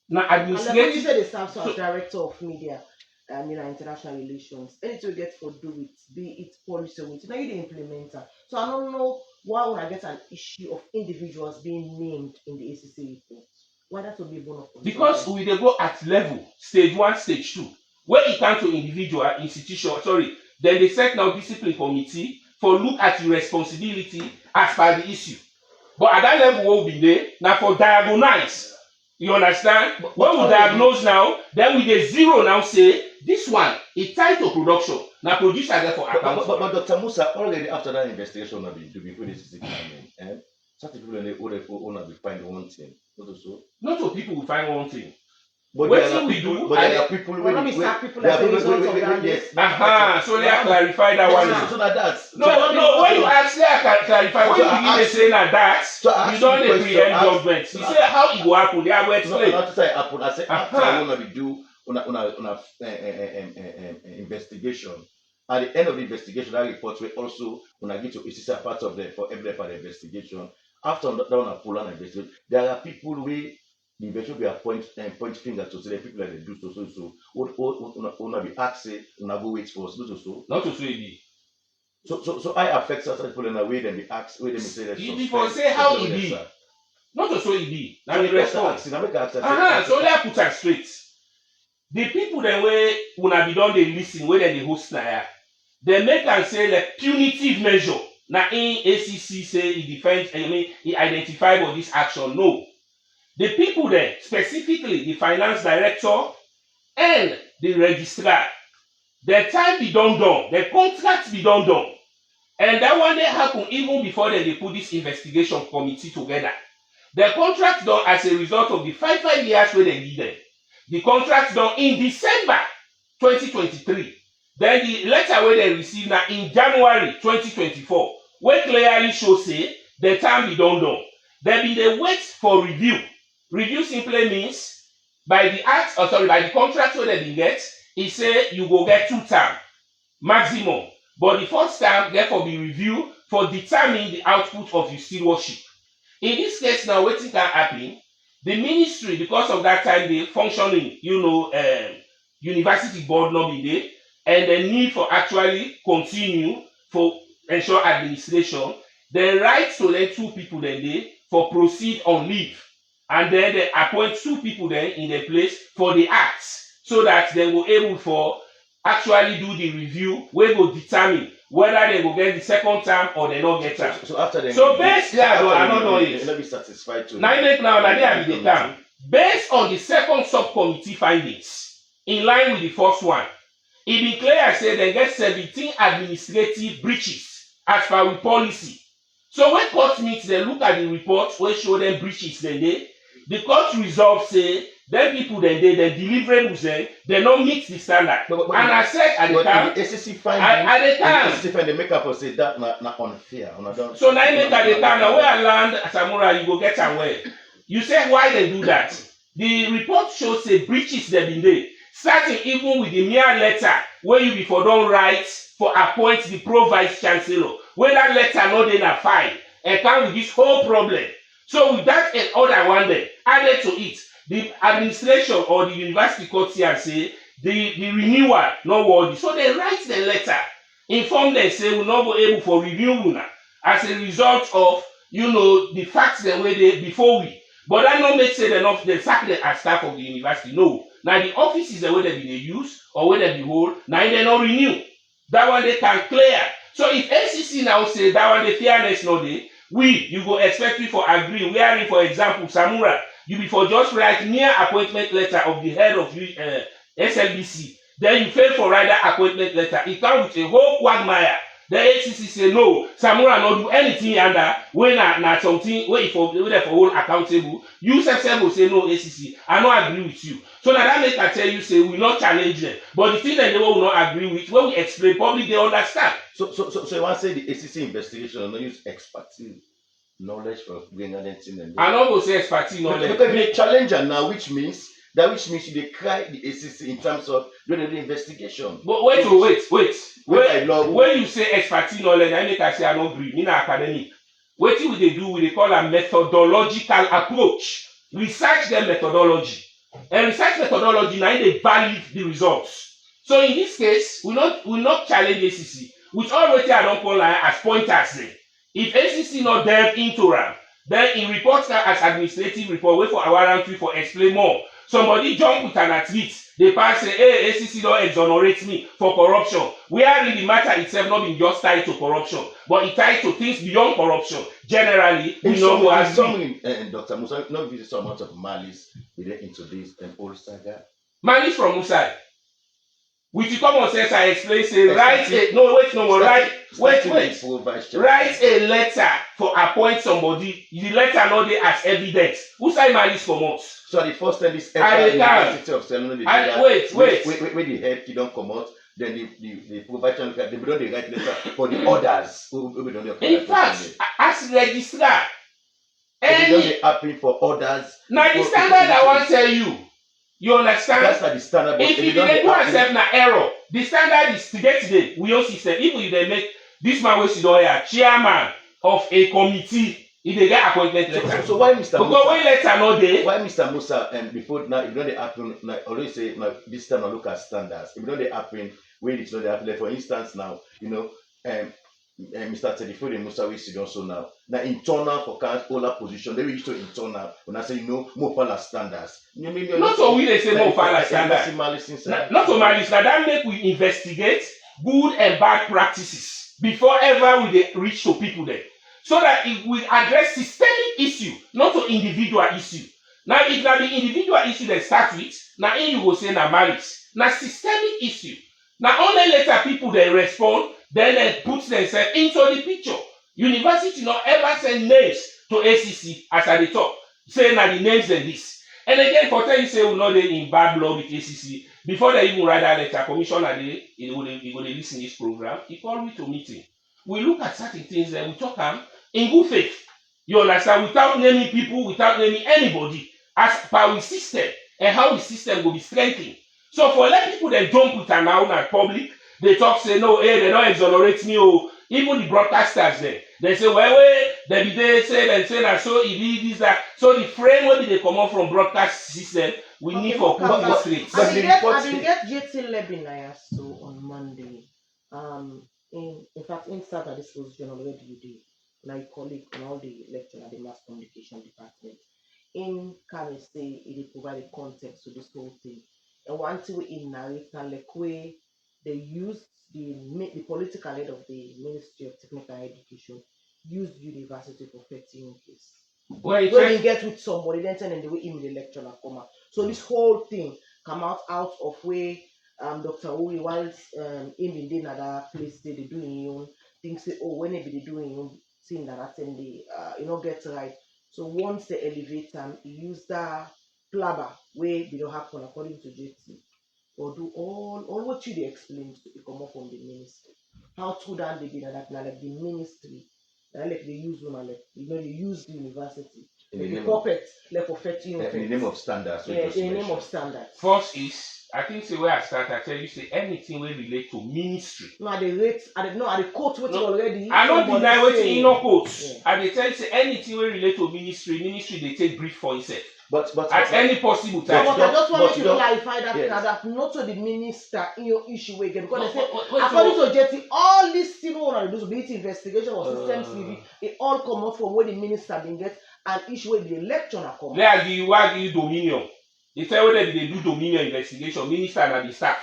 Now And the administrative say they serve as director of media. international relations. Anything we get for do it, be it policy with, now you the implementer. So I don't know why when I get an issue of individuals being named in the ACC report, why that would be one of them. Because we dey go at level, stage 1, stage 2. When it comes to individual, institution, then they set now discipline committee for look at the responsibility as per the issue. But at that level, what will be there now for diagnose. You understand? When we diagnose now, then we dey zero now say this one is tied to production. Now producer therefore account. But Dr. Musa, already after that investigation have been do before this is examined, certain people in the owner will find one thing. Not so people will find one thing. But What there are we people, do, but there are people Well, let me start people as a result of that. yes. so let's clarify that one. So that that's No, when you ask, say I can clarify, when So you I begin to ask- say na that, so I you ask don't you dey question, preempt ask- judgment. You say how it go happen, they are going to no, explain. not to say it happen. I say after Uh-huh. I wanna be do on investigation. At the end of the investigation, that report will also when I get to it's a part of the for every part of the investigation. After that one I pull on investigation, there are people we the investigation be appoint and point finger to say the people that they do so. Wanna be asked say wanna go wait for so. Not to say it be. So I affect certain people in a way then be asked, way them say that. You before say how it be. Not to say it be. Now the response. So let's put it straight. The people then where una be done they listen, where they host na they make and say like punitive measure. Now in ACC say it defends, it identify for this action. No. The people there, specifically the finance director and the registrar, the time be done, the contract be done. And that one they happen even before they put this investigation committee together. The contract done as a result of the 5 years where they did them. The contract done in December 2023. Then the letter where they received now in January 2024, where clearly shows say the time be done. Then be they wait for review. Review simply means by the act, by the contract where they get, it say you go get 2 terms maximum. But the first term therefore be reviewed for determining the output of your stewardship. In this case now, what can happen? The ministry, because of that time, they functioning, university board not be there, and the need for actually continue for ensure administration. They write to them 2 people then they for proceed on leave, and then they appoint 2 people then in the place for the acts, so that they will able for actually do the review, we will determine whether they will get the second term or they don't get term. So after them, So based I don't know it. Let me satisfied to. Now they are the term. Based on the second subcommittee findings, in line with the first one, it be clear say they get 17 administrative breaches as per with policy. So when court meets, they look at the reports where show them breaches then the court resolve say them people then the deliverables they don't meet the standard. But and I said at the time, the ACC finding, at the time, ACC finding make up for say that not unfair. so now you make at the time now where I land Samura, you go get away. You say why they do that? The report shows say breaches they been there, starting even with the mere letter where you before don't write for appoint the pro vice chancellor. When that letter not in a file, and come with this whole problem. So with that and other one there added to it, the administration or the university court here say the renewal not worthy. So they write the letter, inform them say we not be able for review una as a result of the facts the way they before we. But that not make say enough they sack them as staff of the university. No. Now the offices the way they be use or where they be hold, now they not renew. That one they can clear. So if NCC now say that one the fairness no dey, you go expect we for agree. We are in, for example, Samura, you before just write mere appointment letter of the head of SLBC. Then you fail for write that appointment letter. It comes with a whole quagmire. The ACC say no, Samura not do anything under when na something where for whole accountable. You self will say no ACC. I not agree with you. So now that make I tell you say we not challenge them. But the thing that they will not agree with, when we explain public they understand. So you want to say the ACC investigation not use expertise knowledge for bringing anything and I not go say expertise knowledge. because they challenge now, which means you dey cry the ACC in terms of doing the investigation. But wait. When When you say expertise knowledge, I make I say I don't agree. In academic, what we they do, we call a methodological approach. Research their methodology. And research methodology now they validate the results. So in this case, we not challenge ACC. With all wetin I don call as pointers there. If ACC not delve into am, then in reports as administrative report, wait for our round 3 for explain more. Somebody jump with an athlete, they pass say, hey, ACC don't exonerate me for corruption. Where in the matter itself not been just tied to corruption, but it tied to things beyond corruption. Generally, we know who has been. Dr. Musa, not visit so much of malice into this whole saga. Malice from Musa. With the common sense, I explain, say, write a letter for appoint somebody. The letter not there as evidence. Who say malice from us? So the first time this University of Selena, wait, the head he don't come out, then the provision they don't the right letter for the others who don't the in fact, as registrar, they don't happen for others. Now the standard I want to tell you. You understand? That's not the standard. If you didn't do accept na error, the standard is today. We all system. If you dey make this man wey sit down here chairman of a committee, if they get appointment letter. So why Mr. Musa? Because when letter not there. Why Mr. Musa before now if don't dey happen like always say this time I look at standards. If don't dey happen when it's not dey happen. Like for instance now, Mr. Tedifode Musa we sit also now. Now internal for older position, they reach to internal when I say more follow standards. Not so we they say more follow standards. Not so malice. Now that make we investigate good and bad practices before ever we reach to people there. So that it will address systemic issue, not to individual issue. Now if now the individual issue they start with, now in you go say na malice. Now systemic issue. Now only later people they respond, then they put themselves into the picture. University not ever send names to ACC as at the top. Say now the names and this. And again, for tell you say we know they in bad blood with ACC. Before they even write that letter, commissioner he go listen to this program. He called me to meeting. We look at certain things and we talk in good faith. You understand? Without naming people, without naming anybody, as per the system and how the system will be strengthened. So for let people that jump with an out at public, they talk say no, hey, they don't exonerate me. Oh, even the broadcasters there, they say they say that so it is this that. So the frame where they come out from broadcast system, we need for public streets. I didn't get JT Lebinaya so on Monday. In fact, inside that this was General Radio Day, my colleague and all the lecturer at the mass communication department in can say it provided context to this whole thing. And one thing in narrator like way they used the political head of the Ministry of Technical Education used university for 13 case. When you get with somebody, then tell them the way in the lecturer come out. So this whole thing come out of where Dr. Uri while in the another place they doing own things say when they be doing own thing that then they get right. So once they elevate them, use that blabber where they don't happen according to JT. Or do all what you explained to come up from the ministry. How true that they be that like the ministry, like they use one like they use the university. The puppet like for 13 in the name of standards. Yeah, in the name of standards. First is I think say where I start, I tell you say anything will relate to ministry. No, at the rate, at the quote what already. I don't deny what in no quotes. I they tell you say anything will relate to ministry they take brief for itself. But at any possible time. But I just want you to clarify that not to the minister in your issue again because they say according to JT, all these things want to do be it investigation or system CV, it all come out from where the minister didn't get an issue where the lecturer come. Let give you dominion. They tell whether they do dominion investigation, minister and the staff.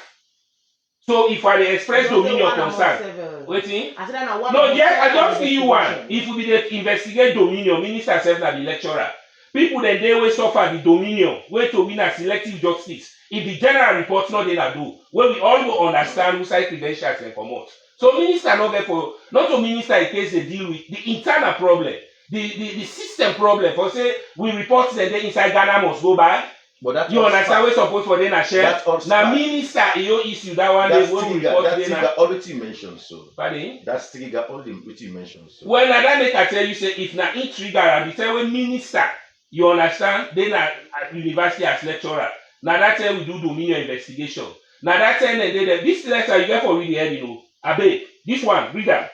So if I express dominion concern, waiting. No, yes, I just give you one. If we be investigate dominion, minister self na the lecturer. People then they will suffer the dominion, where to win a selective justice. If the general report not they do, where we all will understand who side credentials and come out. So minister not there for not to minister in case they deal with the internal problem, the system problem. For say we report that they inside Ghana must go by. But that you understand we supposed for them a share. Now minister your issue that one they will report that all the team mentioned so. Pardon? That's trigger all the team mentioned so. Well now that make I tell you say if na in trigger and the tell when minister. You understand? Then at university as lecturer. Now that time we do dominion investigation. Now that time this letter you get for read the head, Abe, this one, read them.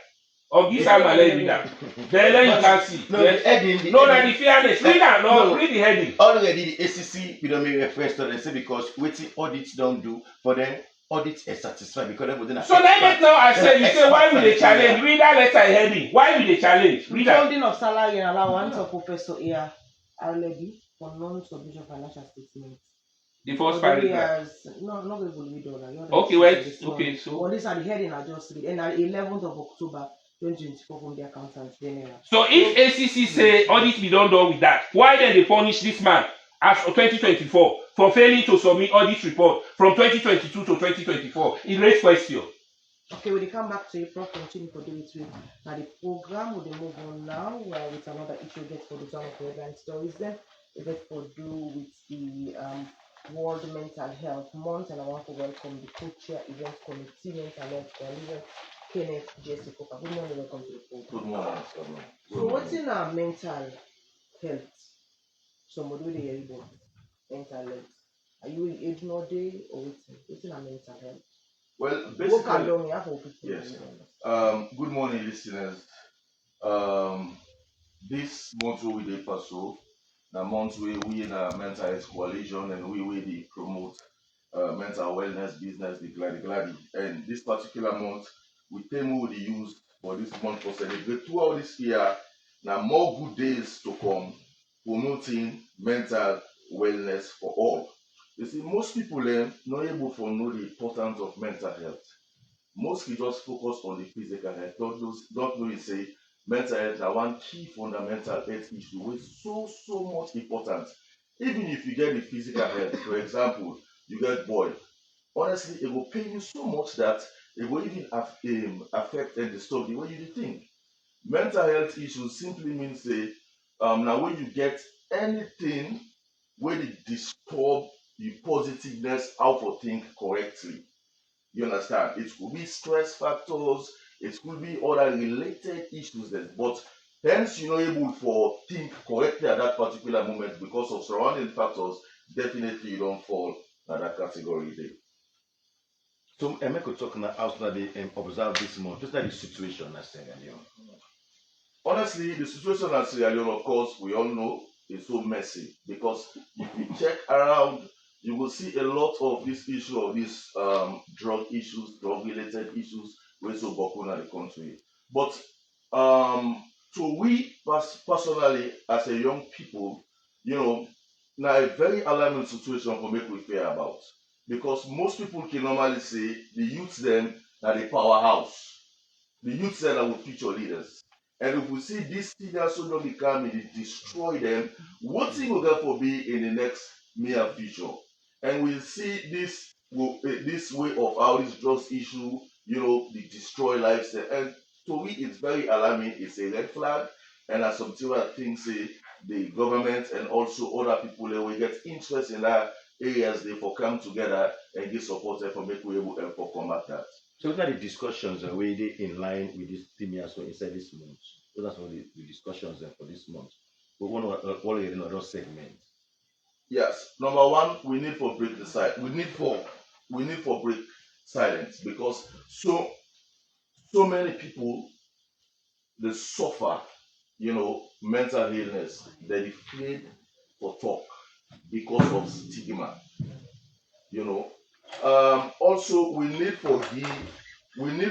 Or this time I read them. Then you can see. No, the heading. The fairness. Read them. No, read the heading. Already the ACC we don't make reference to them say because waiting audits don't do for them audit is satisfied because everything. So now make now I say you say why we dey challenge? Read that letter heading. Why we dey challenge? Read that. Withholding of salary and allowance of Professor A. Already for non-submission financial statements. The first Already paragraph. not going to read all that. Okay, wait. Okay, so. Well, these are the heading I just read. And at 11th of October 2024 from the accountant general. So if ACC say audit be done with that, why then they punish this man as for 2024 for failing to submit audit report from 2022 to 2024? It raised question. Okay, when they come back to April, continue for do it with now the program. Will they move on now with another issue get for the Town of Event Tourism. Is it for do with the World Mental Health Month, and I want to welcome the co-chair event committee mental health coalition, Kenneth Jessica. Good morning, welcome to the program. Good morning. So what's in our mental health? Somebody with the mental health. Are you in ignore day or what's in our mental health? Well, basically, yes. Good morning, listeners. This month we dey pursue the month we in a mental health coalition and we dey promote mental wellness business, the gladi. And this particular month, we theme we dey use for this month for celebrate throughout this year. Now more good days to come, promoting mental wellness for all. You see, most people not able to know the importance of mental health. Most people just focus on the physical health. Don't know you say mental health is one key fundamental health issue which is so much important. Even if you get the physical health, for example, you get boil. Honestly, it will pain you so much that it will even affect and disturb the way you think. Mental health issues simply means say now when you get anything where it disturb the positiveness how to think correctly. You understand? It could be stress factors, it could be other related issues but hence you're not able to think correctly at that particular moment because of surrounding factors, definitely you don't fall in that category there. So I make a talk now how they observe this month, just like the situation I said earlier. Honestly, the situation at Sierra Leone, of course, we all know is so messy because if you check around, you will see a lot of this issue of these drug issues, drug-related issues, we're so broken in the country. But to we personally, as a young people, now a very alarming situation for make we fear about. Because most people can normally say the youth them are the powerhouse. The youth them are the future leaders. And if we see this thing also don't become and destroy them, what thing will therefore be in the next near future? And we see this way of how this drugs issue, the destroy lives. And to me, it's very alarming. It's a red flag. And as some things say, the government and also other people that will get interest in that areas, they for come together and give support and for make we able to combat that. So those are the discussions already in line with this theme here, so inside this month. Those are some of the discussions for this month. We want to in another segment. Yes. Number one, we need for break the silence. We need for break silence because so many people they suffer, mental illness. They're afraid for talk because of stigma. Also we need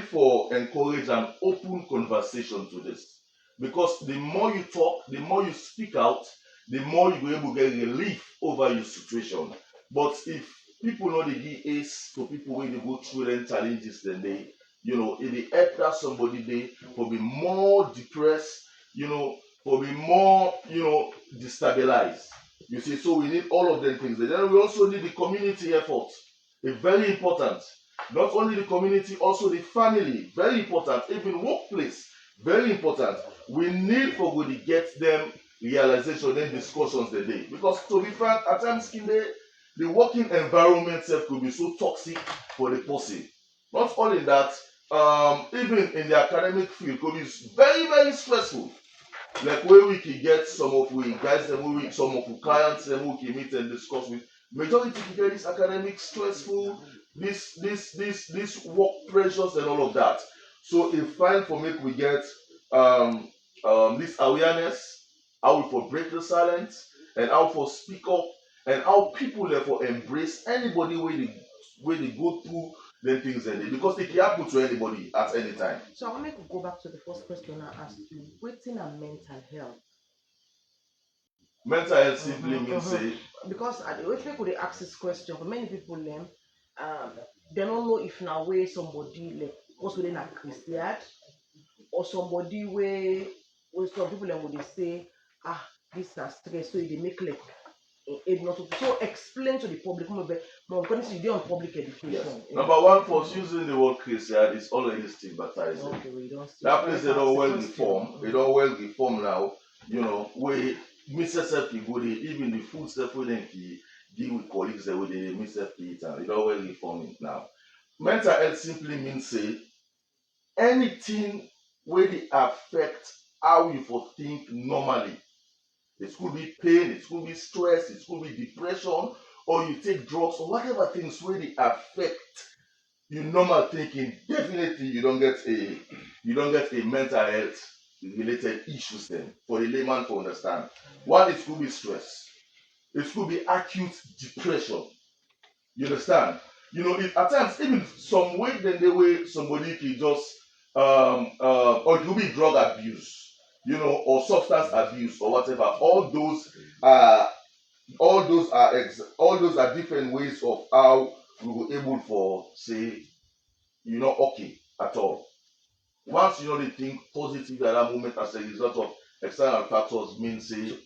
for encourage an open conversation to this because the more you talk, the more you speak out, the more you will able to get relief over your situation. But if people know the DAs for people when they go through them challenges then they, if they help that somebody they will be more depressed, will be more, destabilized. You see, so we need all of them things. And then we also need the community effort. It's very important. Not only the community, also the family. Very important. Even workplace. Very important. We need for to get them realization and discussions today. Because to be frank, at times in the working environment itself could be so toxic for the person. Not only that, even in the academic field could be very, very stressful. Like where we can get some of we guys and some of the clients and we can meet and discuss with. Majority can get this academic stressful, this work pressures and all of that. So it's fine for me we get this awareness, how we for break the silence and how for speak up and how people therefore embrace anybody where they go through then things end because it can happen to anybody at any time. So I want to go back to the first question I asked you. Waiting and mental health. Mental health simply means say Because if they could ask this question, for many people they don't know if now way somebody like goes within a Christian or somebody where some people then would they say, this is stress, so they make like not to, so explain to the public more because you on public education. yes. Number one, for using the word Christian is already stigmatized. Okay, we don't That place they don't well reform. They don't well reform now. You know, we Mississippi go dey even the food stuff we then deal with colleagues that we dey Mississippi eat and they don't well reform it now. Mental health simply means say anything where they affect how you for think normally. It could be pain, it could be stress, it could be depression, or you take drugs or whatever things where they affect your normal thinking. Definitely you don't get a mental health related issues then for the layman to understand. One, it could be stress, it could be acute depression. You understand? You know, at times even some way then the way somebody can just or it could be drug abuse, you know, or substance abuse or whatever. All those are different ways of how we were able for say you're not okay at all. Once you know they think positive at that moment as a result of external factors means say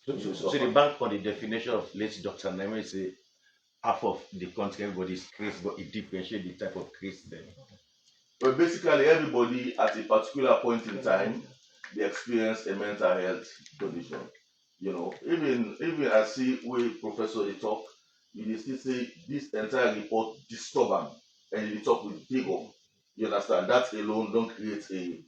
So the bank on the definition of late Dr. Neme say half of the country everybody is crazy, but it differentiates the type of crazy then. but basically everybody at a particular point in time they experience a mental health condition. You know, even I see where professor they talk, you still say this entire report disturb am and they talk with vigor. You understand? That alone don't create an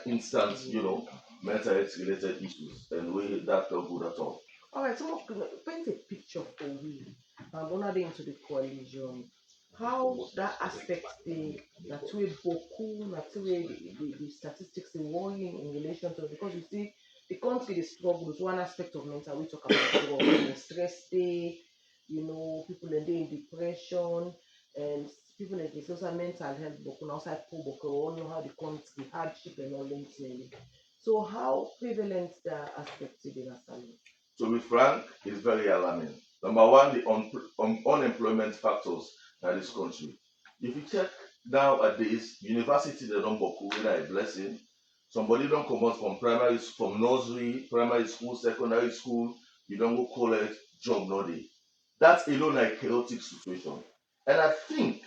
instant, you know, mental health related issues and way that not good at all. All right, so paint a picture for we. When are they into the coalition? How that aspect that way Boku, that way the statistics are worrying in relation to, because you see the country is struggles. One aspect of mental, we talk about stress day, you know, people are in depression and people like this also mental health Boku outside poor Boku all know how the country hardship and all them things. So how prevalent the aspect is in Asali? To be frank, it's very alarming. Number one, the unemployment factors in this country. If you check nowadays, university they don't boku whether a blessing. Somebody don't come out from nursery, primary school, secondary school, you don't go college, job no day. That's alone a chaotic situation. And I think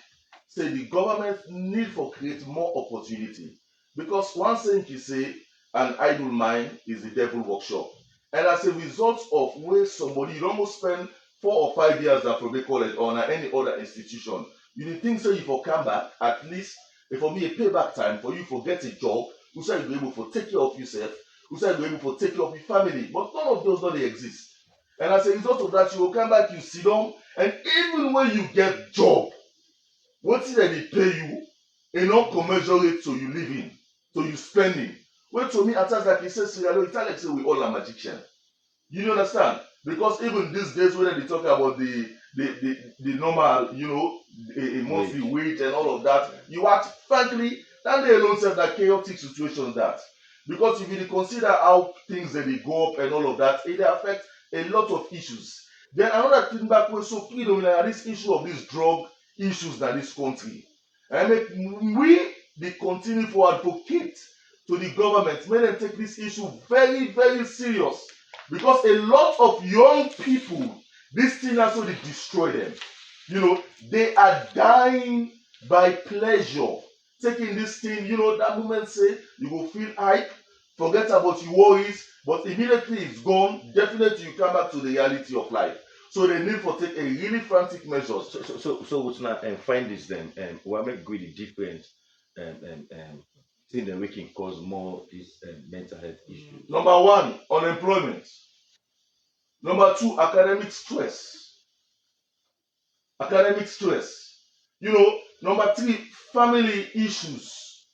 say the government need for create more opportunity. Because one thing you say an idle mind is the devil workshop. And as a result of where somebody you almost spend 4 or 5 years at probably college or at any other institution, you dey think say you for come back at least for me a payback time for you for get a job, who say you be able to take care of yourself, who say you be able to take care of your family, but none of those don't dey exist. And as a result of that, you will come back, you sit down, and even when you get job, wetin dem dey pay you e no commensurate to you living, to you spending. Well, to me, at times, like you say, Sierra Leone, it's like say we all are magicians. You understand? Because even these days, when they talk about the normal, you know, a monthly wage and all of that, you act frankly, that day alone says that chaotic situation that. Because if you consider how things that they go up and all of that, it affects a lot of issues. Then another thing back was so predominant this issue of these drug issues in this country. And make we they continue to advocate to the government, may them take this issue very, very serious. Because a lot of young people, this thing also they destroy them. You know, they are dying by pleasure. Taking this thing, you know, that moment say you will feel hype, forget about your worries, but immediately it's gone. Definitely you come back to the reality of life. So they need to take a really frantic measures. So what's not find this then what make really different thing that we can cause more this mental health issues. Number one, unemployment. Number two, academic stress. Academic stress. You know, number three, family issues.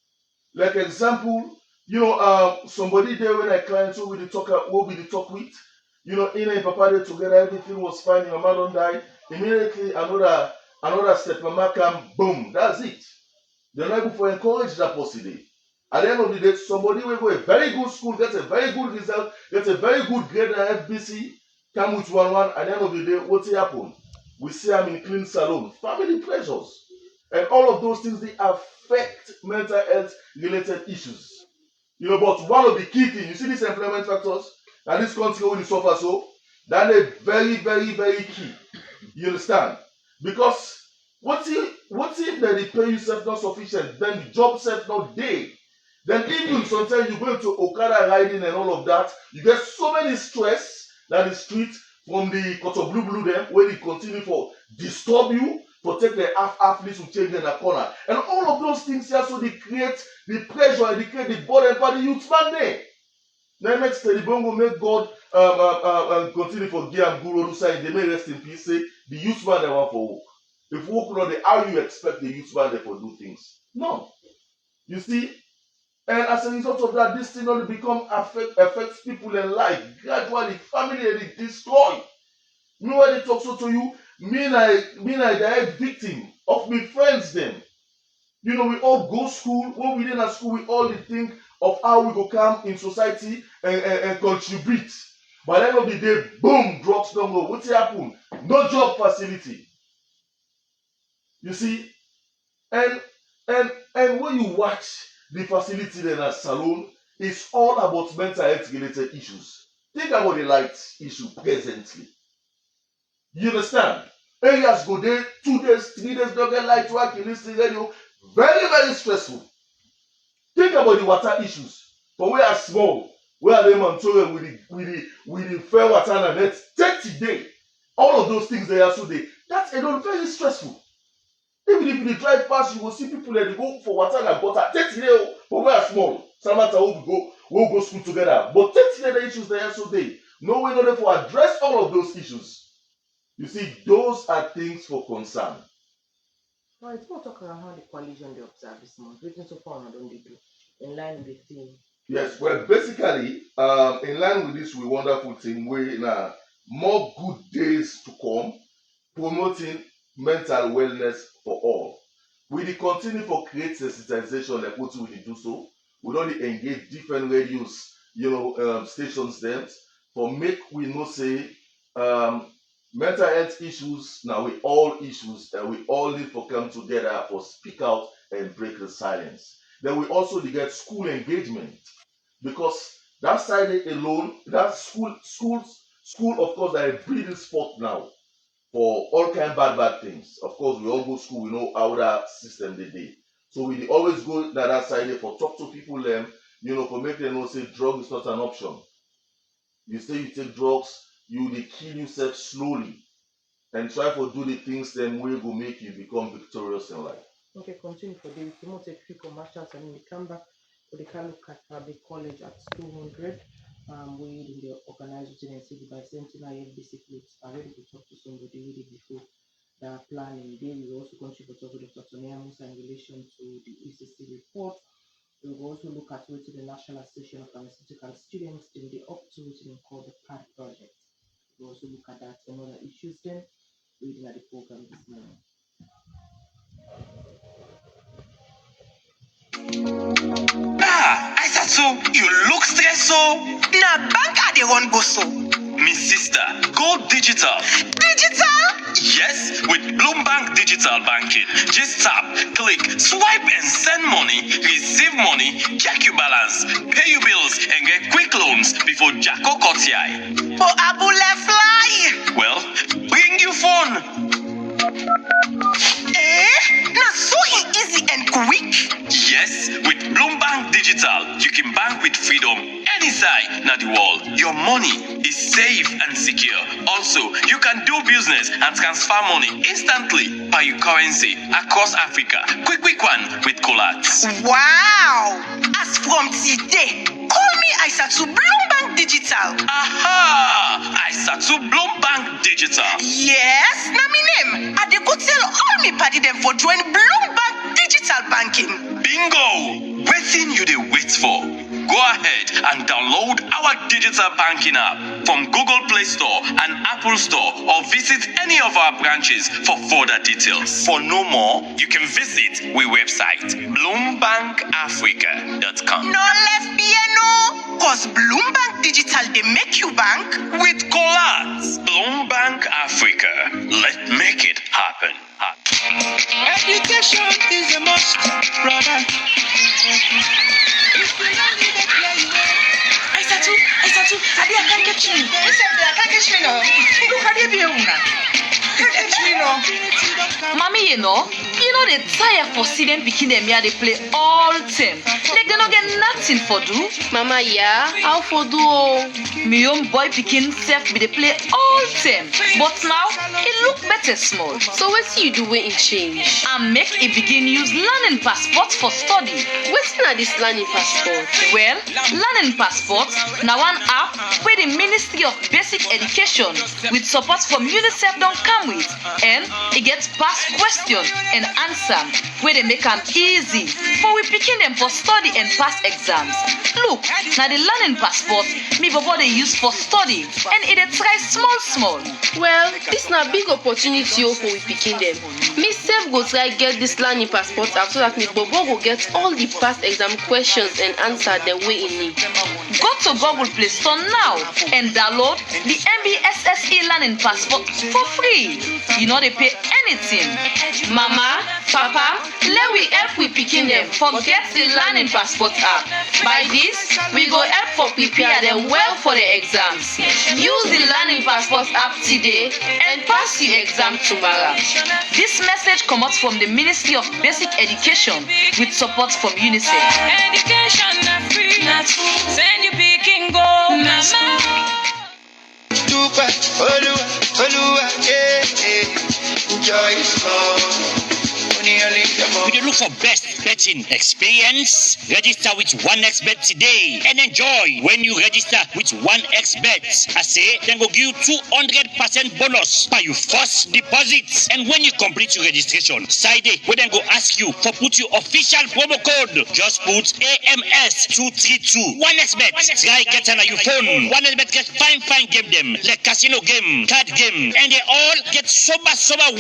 Like example, you know, somebody there when I client who we the talk with, you know, in a papa there together, everything was fine, your mother don't die. Immediately another another step mama come, boom, that's it. They're not able to encourage that person. At the end of the day, somebody will go a very good school, gets a very good result, gets a very good grade at FBC, come with 1-1. At the end of the day, what's happen? We see them in clean salon, family pressures, and all of those things, they affect mental health related issues. But one of the key things, you see these employment factors, and this country will suffer so, that is very, very, very key. You understand? Because what if the pay you self not sufficient, then the job self not day? Then even sometimes you go into Okada riding and all of that, you get so many stress that the street from the Koto Blue them, where they continue for disturb you, for take the half list to change in a corner. And all of those things here, so they create the pressure and they create the burden for the youth man there. Then next the Bongo make God continue for Giam Guru side, they may rest in peace, say the youth man they want for work. If work not, how you expect the youth man they for do things? No. You see? And as a result of that, this thing only become affects people in life. Gradually, family they destroy. Me when they talk so to you, me I direct victim of my friends them. We all go school. When we in at school, we all think of how we go come in society and contribute. By the end of the day, boom, drugs don't go. What's happen? No job facility. You see? And when you watch the facility in a salon, it's all about mental health related issues. Think about the light issue presently. You understand? Areas go there 2 days, 3 days, don't get light work, you listen radio. Very, very stressful. Think about the water issues. For we are small, we are them on tour with the fair water and net 30 days. All of those things they are so they. That's very stressful. Even if you drive past, you will see people that go for water and butter. 30 days, but we are small. Samantha we'll go school together. But 30 days the issues they are so they. No way in order to address all of those issues. You see, those are things for concern. Well, it's more talk around how the coalition they observe this month. Written so far, don't they do in line with the theme? Yes, well, basically, in line with this wonderful thing, we now more good days to come, promoting mental wellness for all. We continue for create sensitization like what we do so. We don't engage different radios, stations them for make we know say mental health issues now we all issues and we all need to come together for speak out and break the silence. Then we also get school engagement because that side alone, that school of course are a breeding spot now for all kind of bad things. Of course, we all go to school, we know how that system they do. So we always go to that side for talk to people for make them know say drug is not an option. You say you take drugs, you will kill yourself slowly and try to do the things them way will make you become victorious in life. Okay, continue for David. We want to take 3 commercials and then we come back for the look at the college at 200. We in the organized routine and city by Sentinel FBC Fleets are ready to talk to somebody really before the planning day. We will also contribute to Dr. Niamusa in relation to the ECC report. We will also look at what the National Association of Pharmaceutical Students in the up to routine called the PAD project. We will also look at that and other issues then reading at the program this morning. So you look stressed so? Na bank I dey run go so. Miss sister, go digital. Digital? Yes, with Bloombank Digital Banking. Just tap, click, swipe and send money, receive money, check your balance, pay your bills and get quick loans before Jacko cuts your eye. For Abule fly. Well, bring your phone. Na so easy and quick. Yes, with Bloombank Digital, you can bank with freedom any side na the world. Your money is safe and secure. Also, you can do business and transfer money instantly by your currency across Africa. Quick one with Colats. Wow! As from today, call me Aisatu Bloombank Digital. Aha! Aisatu Bloombank Digital. Yes, na me name. I dey go tell all me party them for join Bloombank Digital Banking. Bingo! Wetin you dey wait for? Go ahead and download our digital banking app from Google Play Store and Apple Store or visit any of our branches for further details. For no more, you can visit our website bloombankafrica.com. No left piano, cause Bloombank Digital they make you bank. With Colas, Bloombank Africa. Let's make it happen. Education is a must, brother. Aisatu, Adi, I can't catch me. I can't catch me now. Look at you, can't catch me now. Mommy, you know they tire for see them picking them here, they play all time. Like they don't get nothing for do. Mama, yeah, how for do? Me young boy picking self be they play all time. But now it look better small. So what you do when it change? And make it begin use learning passport for study. What's not this learning passport? Well, learning passport now one app where the Ministry of Basic Education with support from UNICEF don't come with, and it gets past question and answer where they make them easy for we picking them for study and pass exams. Look, now the learning passport me before they use for study and it a try small. Well, this na big opportunity for we picking them. Me self go try get this learning passport app so that me bobo go get all the past exam questions and answer the way in need. Go to Google Play Store now and download the MBSSE learning passport for free. You know they pay anything. Mama, Papa, let we help we picking them forget the learning passport app. By this, we go help for prepare them well for the exams. Use the learning passport app today and pass the exam tomorrow. This message comes from the Ministry of Basic Education with support from UNICEF. Education na free, na true. Send you picking go, mama. Joy is gone. If you look for best betting experience, register with 1xBet today and enjoy when you register with 1xBet. I say, then go give you 200% bonus by your first deposit. And when you complete your registration, side we then go ask you for put your official promo code. Just put AMS232. 1xBet. Try get on your phone. 1xBet get fine game them like casino game, card game, and they all get sober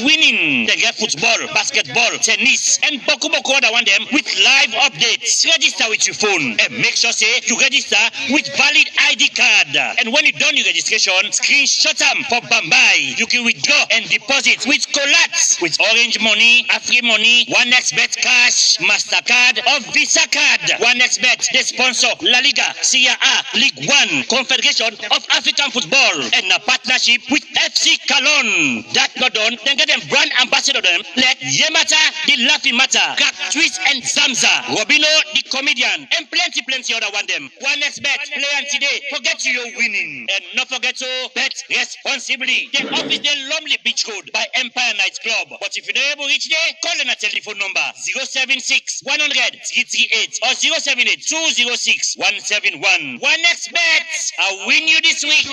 winning. They get football, basketball, tennis, and boku other one them with live updates. Register with your phone and make sure say you register with valid ID card. And when you done your registration, screenshot them for Bambai. You can withdraw and deposit with Colas, with Orange Money, Afri Money, 1xBet Cash, Mastercard, or Visa Card. 1xBet, they sponsor La Liga, Serie A, League One, Confederation of African Football, and a partnership with FC Cologne. That not done, then get them brand ambassador them like Yemata, the Laughing Matter, Crack Twist and Zamza, Robino, the comedian, and plenty other one them. 1xBet, play and today, forget you're winning. And not forget to bet responsibly. The office the Lumley Beach Road by Empire Night Club. But if you're not able to reach there, call on a telephone number 076 100 338 or 078 206 171. 1xBet, I'll win you this week.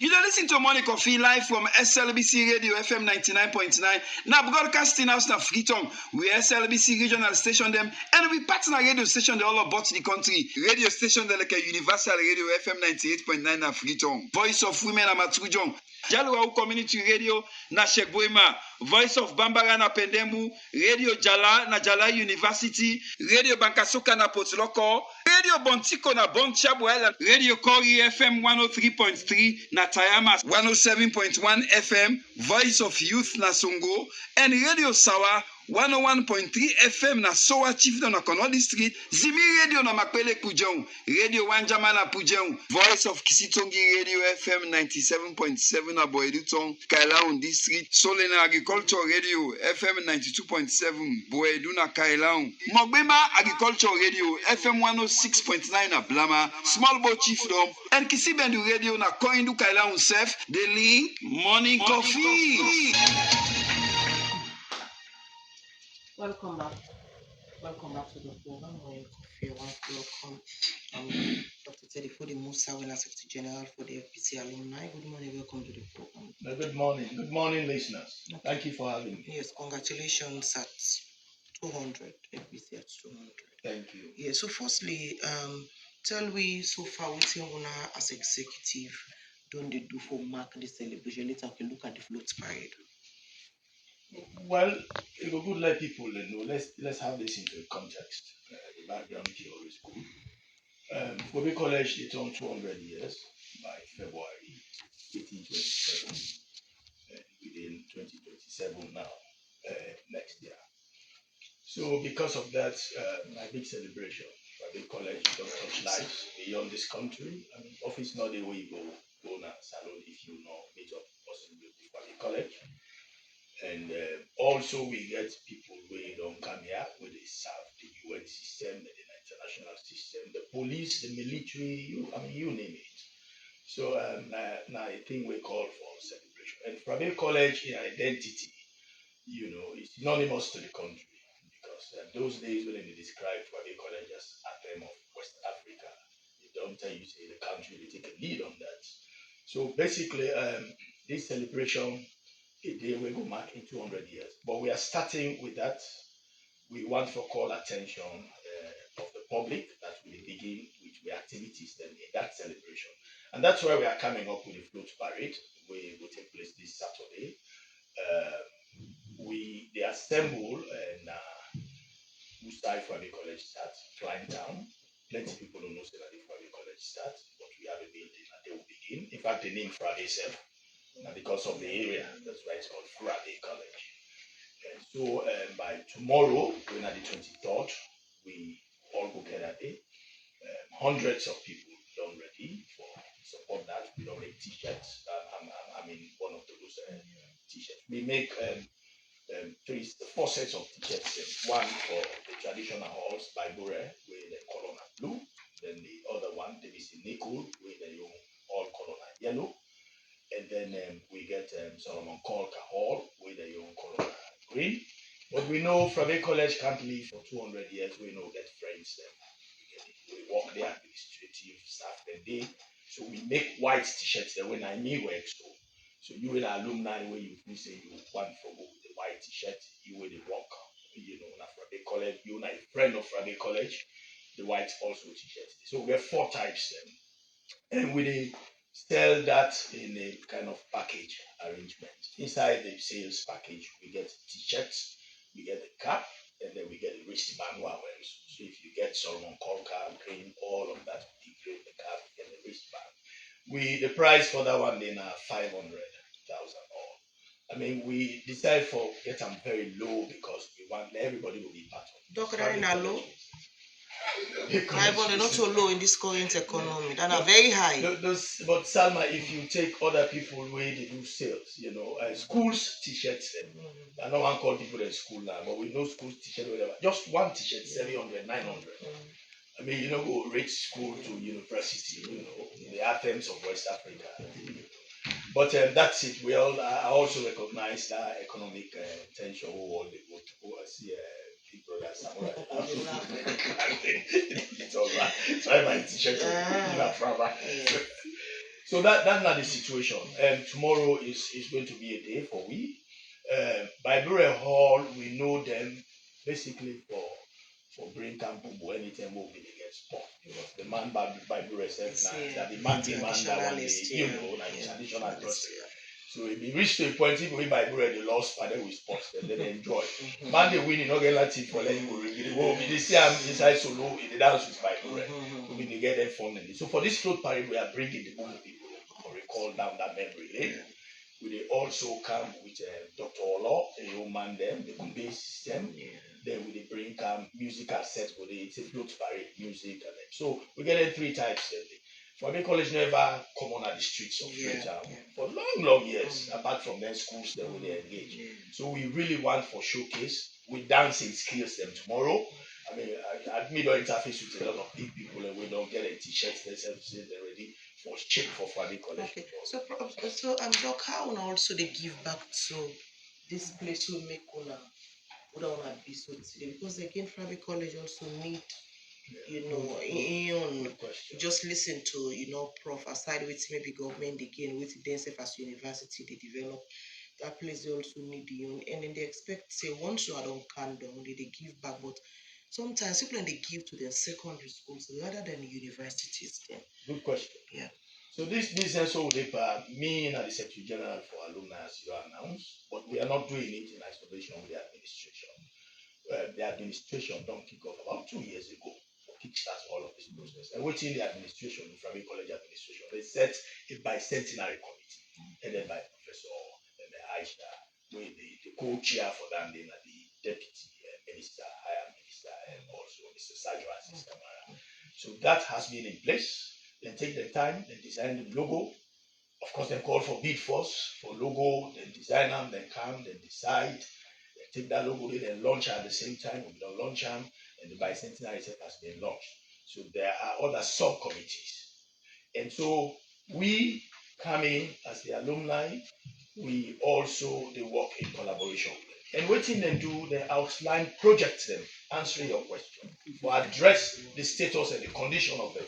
You don't listen to Money Coffee live from SLBC Radio FM 99.9. Now broadcasting house na Freetown. We SLBC regional station them and we partner radio station they all about the country. Radio station they like a Universal Radio FM 98.9 na Freetown. Voice of Women na Matrujon. Jaluau Community Radio na Shekboima. Voice of Bambara na Pendemu. Radio Jala na Jala University. Radio Bankasoka na Potloko. Radio Bontiko na Bonchabu Island. Radio Kori FM 103.3 na Tayama 107.1 FM. Voice of Youth na Songo. And Radio Sawa 101.3 FM na Sowa Chiefdom na Konodi Street. Zimi Radio na Makwele Pujong. Radio Wanjama na Pujong. Voice of Kisitongi Radio FM 97.7 na Boedutong. Kailaun District. Solena Agriculture Radio FM 92.7 Boedu na Kailaun. Mogbema Agriculture Radio FM 106.9 na Blama. Small Boat Chiefdom. And Kisibendu Radio na Koindu Kailaun Sef. Daily Morning Coffee. Welcome back to the program where Coffee wants to welcome Dr. Teddy for the Musa Wella Secretary General for the FPC alumni. Good morning, welcome to the program. Good morning. Good morning, listeners. Thank you for having me. Yes, congratulations at 200. NBC at 200. Thank you. Yeah, so firstly, tell we so far what you wanna as executive don't they do for mark the celebration? Later we can look at the float parade. Well, it will good let people know. Let's have this into a context. The background theory is good. Kobe College they turned 200 years by February 1827, and within 2027 now, next year. So because of that, my big celebration, Kobe College don't touch lives beyond this country. I mean, office not the way you go now salon if you know meet up possibly with Kobe College. And also we get people who don't come here, where they serve the UN system, the international system, the police, the military, you name it. So now I think we call for celebration. And Private College in identity, is synonymous to the country because those days when they describe Private College as anthem of West Africa, they don't tell you say the country they take a lead on that. So basically, this celebration a day we go mark in 200 years. But we are starting with that. We want to call attention of the public that we begin with the activities then in that celebration. And that's why we are coming up with the float parade. We will take place this Saturday. They assemble and Ustai Fabi College starts, Flying Town. Plenty people don't know that the Fabi College starts, but we have a building and they will begin. In fact, the name Friday itself. And because of the area, that's why it's called Friday College. And so by tomorrow, when at the 23rd, we all go together. Hundreds of people done ready for support that. We don't make t-shirts. I'm in one of those t-shirts. We make four sets of t-shirts. One for the traditional horse by Bure, with the color blue. Then the other one, the is nickel, with the all color yellow. And then we get Solomon Colca Hall with a young color green. But we know Frabe College can't live for 200 years. We know get friends. We work there, administrative staff the day. So we make white t-shirts there when I mean work. So you will alumni where you say you want for the white t-shirt, you will work. Na Frabe College, you're a friend of Frabe College, the white also t-shirt. So we have four types then. And we sell that in a kind of package arrangement. Inside the sales package, we get t-shirts, we get the cap, and then we get the wristband. So if you get Solomon Colca, green, all of that, we grade the cap and the wristband. The price for that one then 500,000 all. I mean, we decide for get them very low because we want everybody will be part of it. Doctor, low. 500 not so low in this current economy. That are very high. But Salma, if you take other people where they do sales, schools t-shirts, I don't want to call people in school now, but we know schools t-shirt, whatever. Just one t-shirt, 700, 900. I mean, you don't go rich school to university, the anthems of West Africa. But that's it. I also recognize that economic tension who see big brother Samurai. It's all right. So I my t-shirt So that's not the situation. Tomorrow is going to be a day for we. By Bure Hall, we know them basically for bring camp anytime we'll be get sport. Because the man by Bure said that the man that one day, traditional process. So if we reach to a point, if we by Bure the lost father with sports, then they enjoy. Man they win, not get Latin for letting go. They see I'm inside solo in the dance with by Bure. We they get them fun. So for this float parade, we are bringing the people to recall down that memory lane. We also come with Dr. Olo, a young man them, the Gumbe system. Then we bring musical sets with it's a float parade music. So we get them three types. Fabi College never come on at the streets of Freetown for long years, apart from their schools that we engage. So we really want for showcase with dancing skills them tomorrow. I mean, I don't interface with a lot of big people and we don't get a t-shirts themselves already for cheap for Fabi College. Okay. So Doc, how also they give back to this place who make una be so today? Because again, Fabi College also need You know, just listen to, Prof. Aside with maybe government again, with themselves as university, they develop that place they also need the own. And then they expect, say, once you are on calm down, they give back. But sometimes people when they give to their secondary schools rather than the universities then. Good question. Yeah. So this business will me and the Secretary General for alumni as you announced, but we are not doing it in isolation with the administration. The administration don't kick off about 2 years ago, kickstart all of this process. And within the administration, the Framing College administration, they set a bicentenary committee, headed by Professor Aisha, with the co-chair for that, and the deputy minister, higher minister, and also Mr. Sajo Aziz Kamara. So that has been in place. Then take the time, then design the logo. Of course, they call for bid first for logo, then design them, then come, then decide. Take that logo, then launch at the same time. We don't launch them, and the bicentenary set has been launched. So there are other subcommittees. And so we come in as the alumni, we also they work in collaboration with them. And what they do, they outline projects them, answering your question, to address the status and the condition of the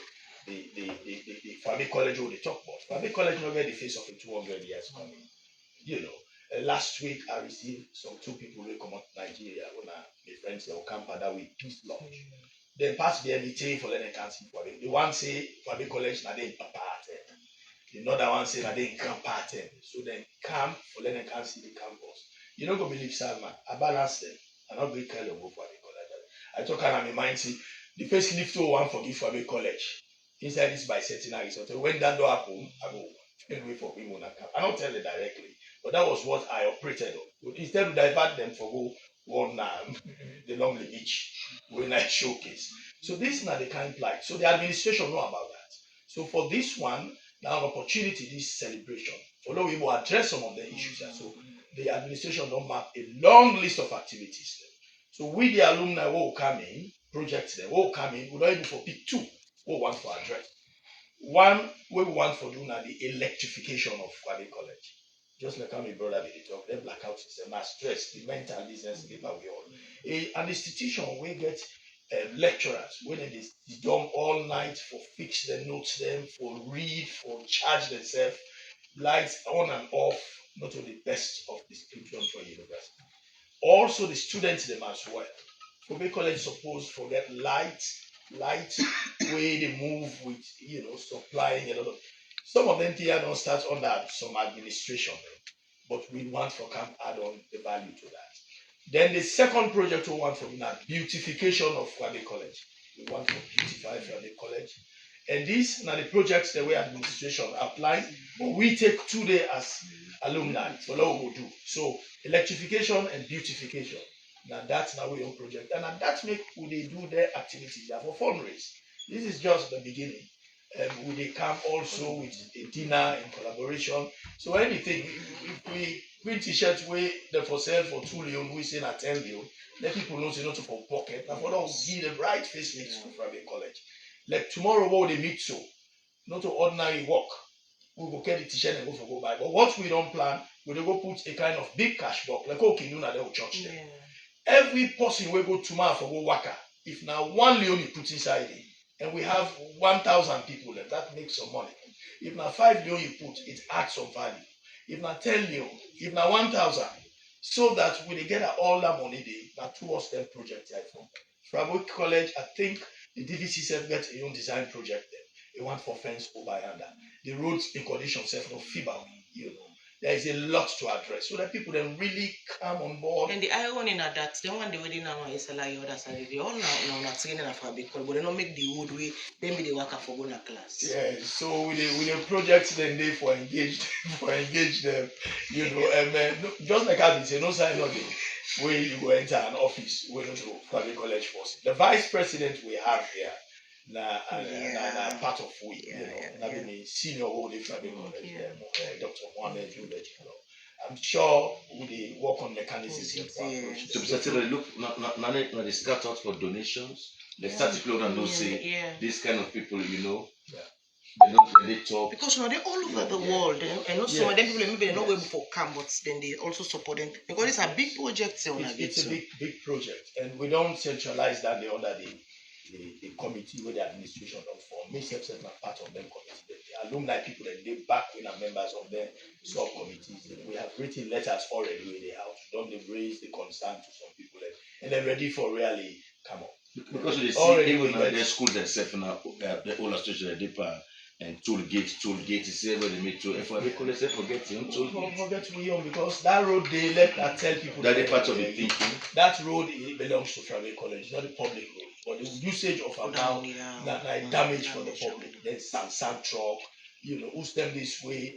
Framing College or the talk about. Framing College never the face of a 200 years coming. Last week, I received some 2 people who come out to Nigeria when my friends say, Okampa, that we peace lodge. Then pass the MBTA for learning council. The one say, Framing College, na they parted. The other one say, na they can't parted. So then come for learning council the campus. You don't go believe Salman. I balance them. I'm not going to tell you go Framing College. I talk and I'm mind, see, the first lift one for give Framing College. Inside this bicentenary. So when that door happen, I go wait for people to come. I don't tell them directly. But that was what I operated on. Instead of divert them for go one the Longley Beach when I showcase. So this is not the kind of plight. So the administration know about that. So for this one, now an opportunity, this celebration, for we will address some of the issues. And so the administration don't map a long list of activities. So we the alumni will come in, projects them will come in, we're not able to pick 2 we want to address. One we want for doing the electrification of Framing College. Just like how my brother did talk, the blackout system, mass stress, the mental business, people we all. An institution we get lecturers when they done all night for fix the notes, them for read, for charge themselves, lights on and off, not only the best of description for university. Also the students them as well. Framing College supposed forget light way they move with supplying a lot of. Some of them here don't start under some administration, but we want for camp add on the value to that. Then the second project we want for beautification of Framing College. We want to beautify Framing College. And these are the projects that we administration apply, but we take 2 days as alumni for what we do. So electrification and beautification. Now that's now we own project. And that's make who they do their activities for fundraise. This is just the beginning. We they come also with a dinner in collaboration. So anything, if we print t-shirts we the for sale for 2 million, we say at 10 million, let people know not for pocket. Now for us give the right face mix for Framing College. Like tomorrow what they meet so, not to ordinary work. We go get the t-shirt and go buy. But what we don't plan, we don't go put a kind of big cash box, like okay, you know that church there. Every person will go tomorrow for go waka. If now 1 million you put inside it, and we have 1,000 people left, that makes some money. If now 5 million you put, it adds some value. If now 10 million, if now 1,000, so that when they get all that money, they now towards them project from Framing College. I think the DVC self get a own design project there. They want for fence over under. The roads in condition self no fever, There is a lot to address, so that people then really come on board. And the irony in that, the one the wedding now is like the other side. They all now not training a Framing College, but they don't make the wood way. Then be the worker for going to class. Yeah, so with the projects then they for engage them, just like I say, no sign of it. Where you go enter an office, we don't know Framing College force. The vice president we have here. Part of we, senior hold the Framing College, Dr. Mohamed Juliet. I'm sure we work on mechanisms to approach. So certainly look, now they start out for donations. They start to close and say this kind of people, they don't really talk. Because they're all over the world, and also some of them people maybe they're not able for camp, but then they also support them because it's a big project. It's a big project, and we don't centralize that the other day. a committee where the administration don't form. Me self na part of them committee. The alumni people and they back when are members of the subcommittees. We have written letters already where they have done the raise the concern to some people and they're ready for really come on. Because they see Already even we the schools themselves now, the whole association, the DEPA and toll gate is where they make to. If I recall, they say forgetting toll gate. Forget we on because that road they let that tell people That is part of the thinking. That road belongs to private college, it's not a public road. But the usage of amount that damage for the public. Then sand truck, who's them this way?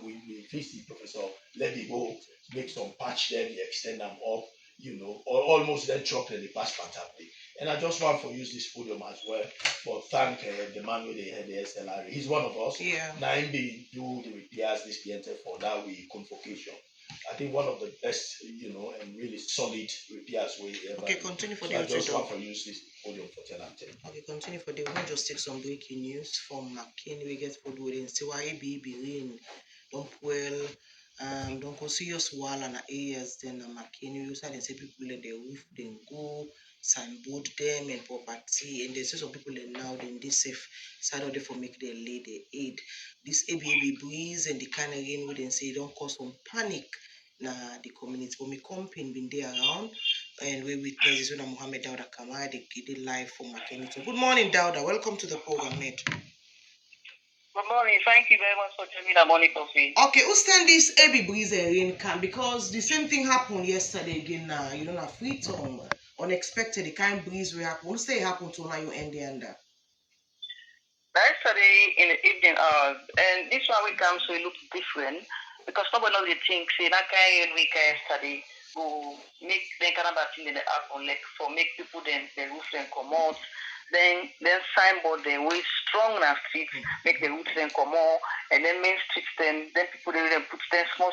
We visit Professor let it go, make some patch them, extend them up, or almost then truck and they pass fantastic. And I just want to use this podium as well for thank the man with the SLR. He's one of us. Yeah. Now him be do the repairs this PNT for that we convocation. I think one of the best, and really solid repairs we ever. Okay, continue for so the I just want to use this podium for tell and tell. Okay, continue for the. We'll just take some breaking news from McKinney. We get for doing Stiwa rain. Don't well. Don't go serious wall and areas then McKinney. You said say people let the roof then go. Signboard them and property and there's some people that now then this safe side of the for make their lay the aid. This ABAB breeze and the kind of rain we then say don't cause some panic na the community. But me company been there around and we witness this when Mohammed Dauda Kamara they did live from McKinney. So good morning Dauda, welcome to the program, mate. Good morning. Thank you very much for taking the morning coffee. Okay, who stand this AB breeze and rain camp? Because the same thing happened yesterday again now. You don't have Freetown. Unexpected, the kind of breeze will happen. What say happened to now you end the under? Yesterday in the evening hours, and this one we come so it looks different because nobody knows the thing. Say that kind of week yesterday go make then kind of thing in the happen like for make people then the roof then come out. Then signboard then way strong in the street, make the roof then come out, and then main streets then people they then put them small,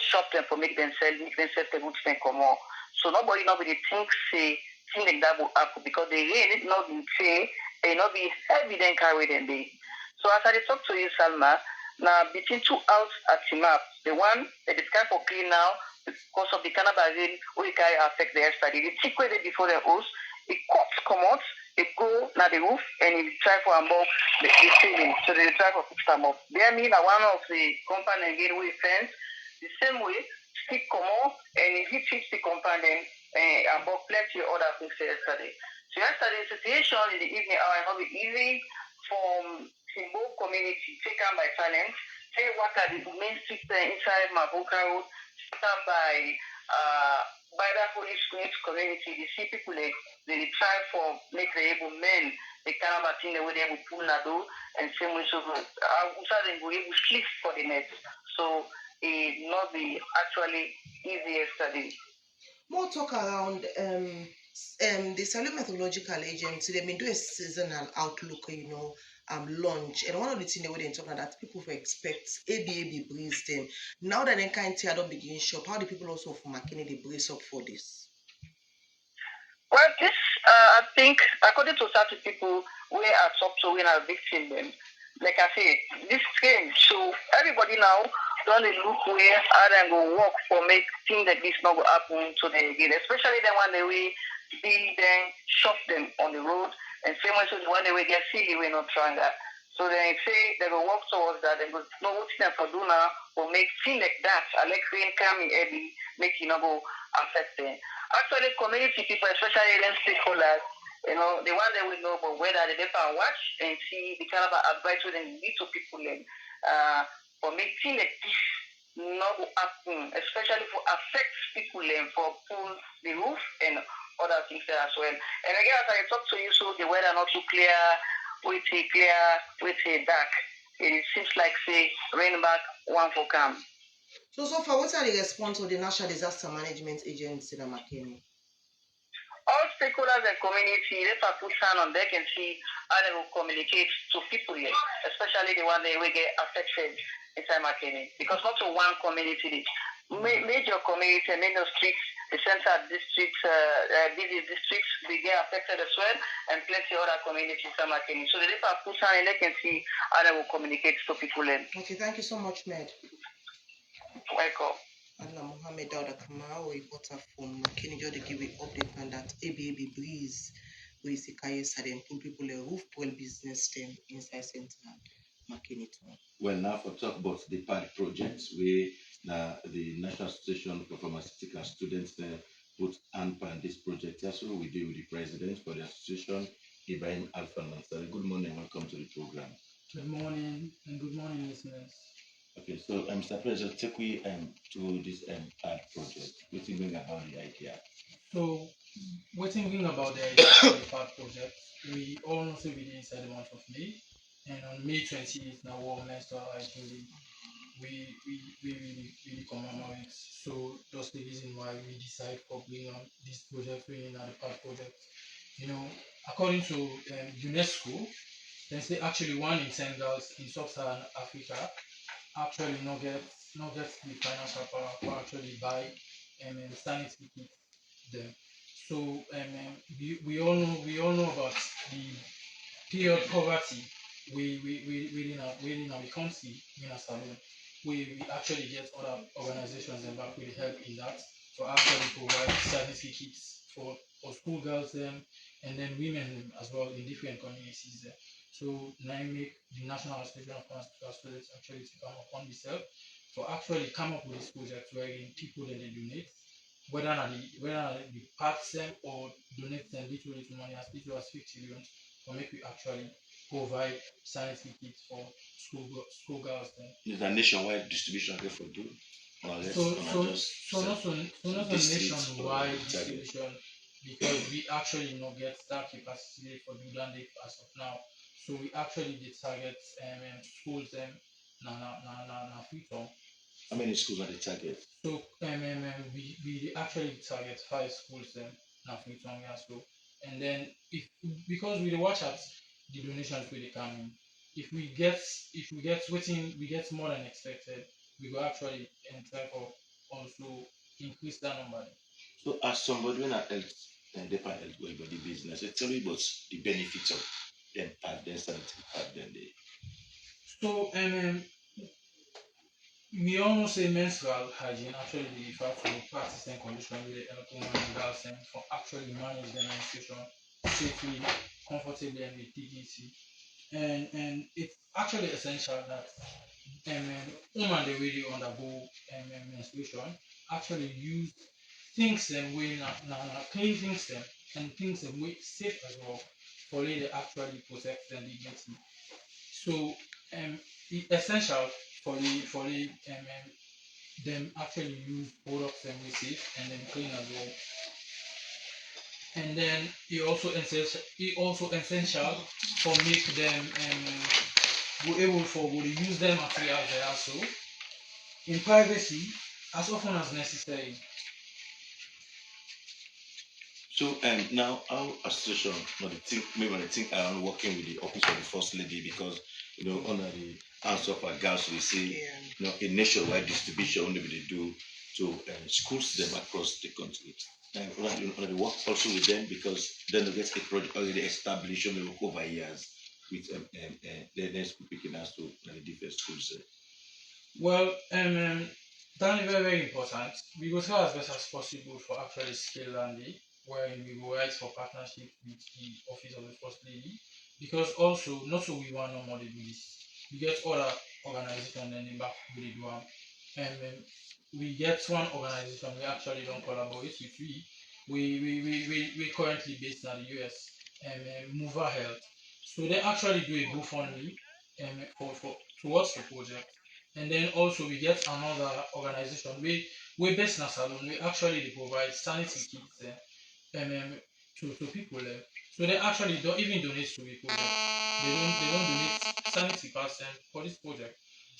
shop them for make them sell the roof then come out. So nobody thinks thing like that will happen because the rain is not be say and not be heavy then carry them day. So as I talk to you, Salma, now between 2 hours at Timap, the one that is kind for clean now because of the cannabis rain we can affect the yesterday. The thick way before the house, it cuts come out, it go now the roof and it try for above the ceiling. So they try for fix them up. They mean that one of the company again we fence the same way. Stick come out and if he fix the compound then about plenty of other things yesterday. So yesterday situation in the evening hour not be easy from Timbo community taken by silence. Say what are the main street inside Mabuka Road taken by that Holy Spirit community. You see people they try for make the able men they kind of thing the way they will pull Nado and same way so they will able sleep for the net. So it not be actually easy yesterday. More talk around the Salute Methodological Agency. They've been doing a seasonal outlook, launch. And one of the things they were talking about that people expect ABAB brace them. Now that they can't tear up begin shop, how do people also from McKinney they brace up for this? Well, this I think according to certain people we are top to when are victim them. Like I say, this came so everybody now don't look where other go work for make things like this not go happen to them again. Especially the one that we build them, shop them on the road, and same way so the one that we get silly we not trying that. So they say they will work towards that and go know what them for do now or make things like that. I like rain coming early, make not go affect them. Actually community people, especially them stakeholders, the one that we know about whether they can watch and see the kind of advice we need to people for making like this not happen, especially for affect people for pull the roof and other things there as well. And again, as I talk to you, so the weather not too clear, with a dark. It seems like say rain back one for come. So far, what are the response of the National Disaster Management Agency in McKinney? All stakeholders and community, let us put hand on deck and see how they will communicate to people here, especially the one that will get affected inside McKinney. Because not to one community, major community, major streets, the central districts, busy districts, they get affected as well, and plenty other communities inside McKinney. So they let us put hand and they can see how they will communicate to people here. Okay, thank you so much, Med. Welcome. Anna Mohammed Dauda Kamara, reporter from McKinney, just to give an update on that ABAB breeze So it's a career them put people a roof pull business them inside center marking it on. Well, now for talk about the PAD projects, we the National Association for Pharmaceutical Students put hand on this project. That's what we do with the president for the association, Ibrahim Alfan Mansari. Good morning, welcome to the program. Good morning and good morning, listeners. Okay, so Mr. President, take we to this PAD project. What do you think about the idea? So, we're thinking about the idea of the PAD project. We all know we did inside the month of May, and on May 20th, now World Menstrual Hygiene Day, we really commemorate. So that's the reason why we decide for bringing on this project, bringing on the PAD project. You know, according to UNESCO, they say actually 1 in 10 girls in sub-Saharan Africa actually not get the financial power to actually buy sanitary kits them. So we all know about the period poverty within our country in a salon. We actually get other organizations and back with help in that to actually provide sanitary kits for school girls and then women as well in different communities there. So now make the National Association of Pharmaceutical Students actually to come upon this help to actually come up with this project wherein people that they donate, whether the parts them or donate them little money as little as 50 million, to make we actually provide sanitary kits for school girls then. Is a nationwide distribution for do? So not a nationwide distribution because we actually not get that capacity for do that as of now. So we actually did target schools na Freetown. How many schools are the target? So we actually target 5 schools na Freetown, yeah. So and then because we watch at the donations really come in. If we get more than expected, we will actually try for also increase that number. So as somebody when I health and they health well body business, tell me about the benefits of them PAD, then sanitary pad, then they. So we almost say menstrual hygiene actually they refer to practice and condition with the help women and girls for actually manage their menstruation safely, comfortably and with dignity. And it's actually essential that women they really undergo menstruation actually use things them way clean things them and things them way safe as well for they actually protect their dignity. So it's essential for the them actually use products and we safe and then clean as well. And then it also essential for make them be able for to use them materials there also in privacy as often as necessary. So now our association, the think around working with the office of the first lady because under the answer for girls we see a nationwide distribution only they do to schools them across the country. And they work also with them because then they get a project already established and they work over years with their school picking us to the different schools. Well, that is very, very important. We go try as best as possible for actually scale landing, where we go write for partnership with the office of the first lady, because also not so we want no more to do this. We get other organizations and they back really do we get one organization we actually don't collaborate with we currently based in the US Mover Health. So they actually do a GoFundMe for towards the project. And then also we get another organization we based in Salon, we actually they provide sanitary kits to people so they actually don't even donate to the project. They don't donate sanitary pads for this project.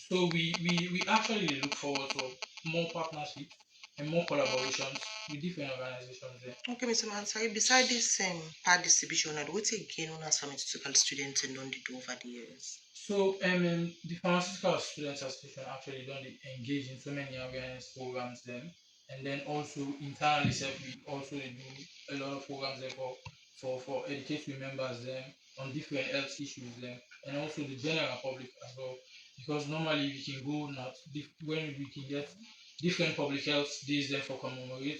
So we actually look forward to more partnerships and more collaborations with different organizations there. Okay, Mr. Mansari, beside this pad distribution, what again on as pharmaceutical students and don't do over the years? So the Pharmaceutical Students Association actually don't engage in so many awareness programs then, and then also internally we also do a lot of programs there for educating members then on different health issues then, and also the general public as well. Because normally we can go when we can get different public health days there for commemorate,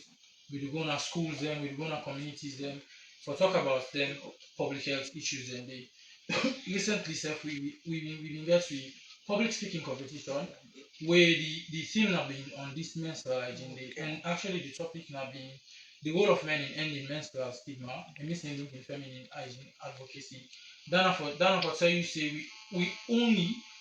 we do go to schools then, we do go to communities then, for talk about them public health issues and they recently self we been get to public speaking competition where the theme have been on this menstrual hygiene day and actually the topic have been the role of men in ending menstrual stigma and missing link in feminine hygiene advocacy. Then for tell you say we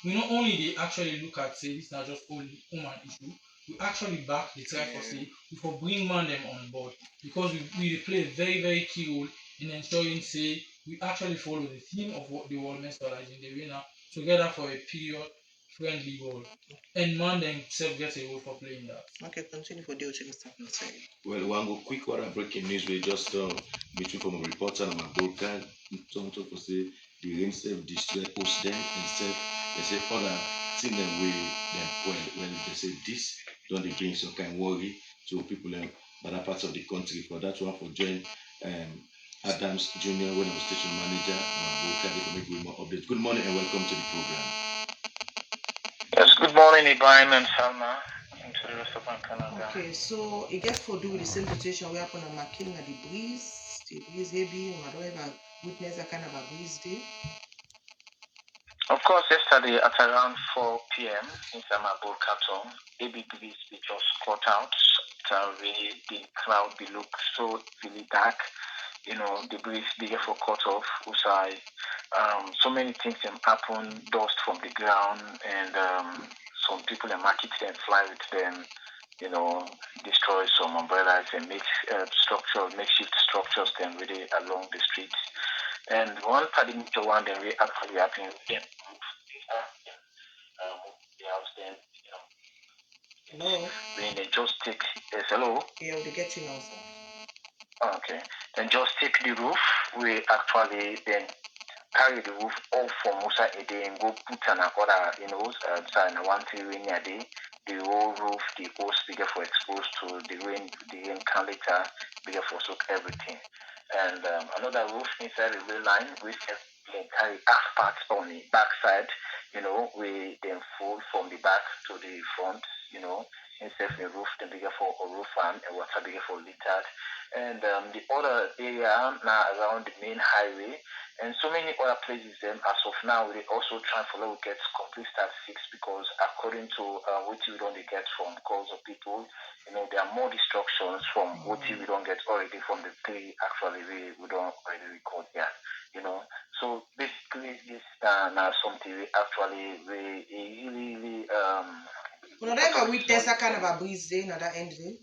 not only they actually look at say this not just only woman issue, we actually back the try for say we for bring man them on board because we dey play a very very key role in ensuring say we actually follow the theme of what the world menstrual hygiene day winner together for a period friendly goal. And man themselves gets a role for playing that. Okay, continue for the Mr. Consent. Well, one go quick one breaking news we just between from a reporter and my broadcast to for say the rain self destroy post them and self they say other thing them way them when they say this don't they bring some kind of worry to people in other parts of the country for that one for join Adams Jr. when I was station manager my broadcast to make more updates. Good morning and welcome to the program. Yes, good morning, Ibrahim and Salma, and to the rest of my Canada. Okay, so it gets for do with the same situation we happen on McKinney at the breeze heavy, I don't ever witness that kind of a breeze day. Of course, yesterday at around 4 p.m. in Samabur Carton, a big breeze we just caught out. Really, the cloud be look so really dark. You know, the breeze bigger for cut off, usai. So many things can happen, dust from the ground, and some people in market can fly with them, you know, destroy some umbrellas and make makeshift structures then really along the streets. And one particular one that we actually happening again. The house then, you know. Hello? When they just take yes, hello? Yeah, we get you now, sir. Okay. Then just take the roof. We actually then carry the roof off from Musa a day and go put another, you know, one rain a day. The whole roof, the whole bigger for exposed to the rain can later bigger for soak everything. And another roof inside the rail line, we can carry half parts on the back side, you know, we then fold from the back to the front, you know, instead of the roof, the bigger for a roof and water bigger for littered. And the other area now around the main highway and so many other places as of now we also try to get complete statistics because according to what we don't get from calls of people, you know, there are more destructions from what we don't get already from the three actually we don't already record here, you know. So basically this now something we actually really Well, never witness that kind of a breeze day, not that end day.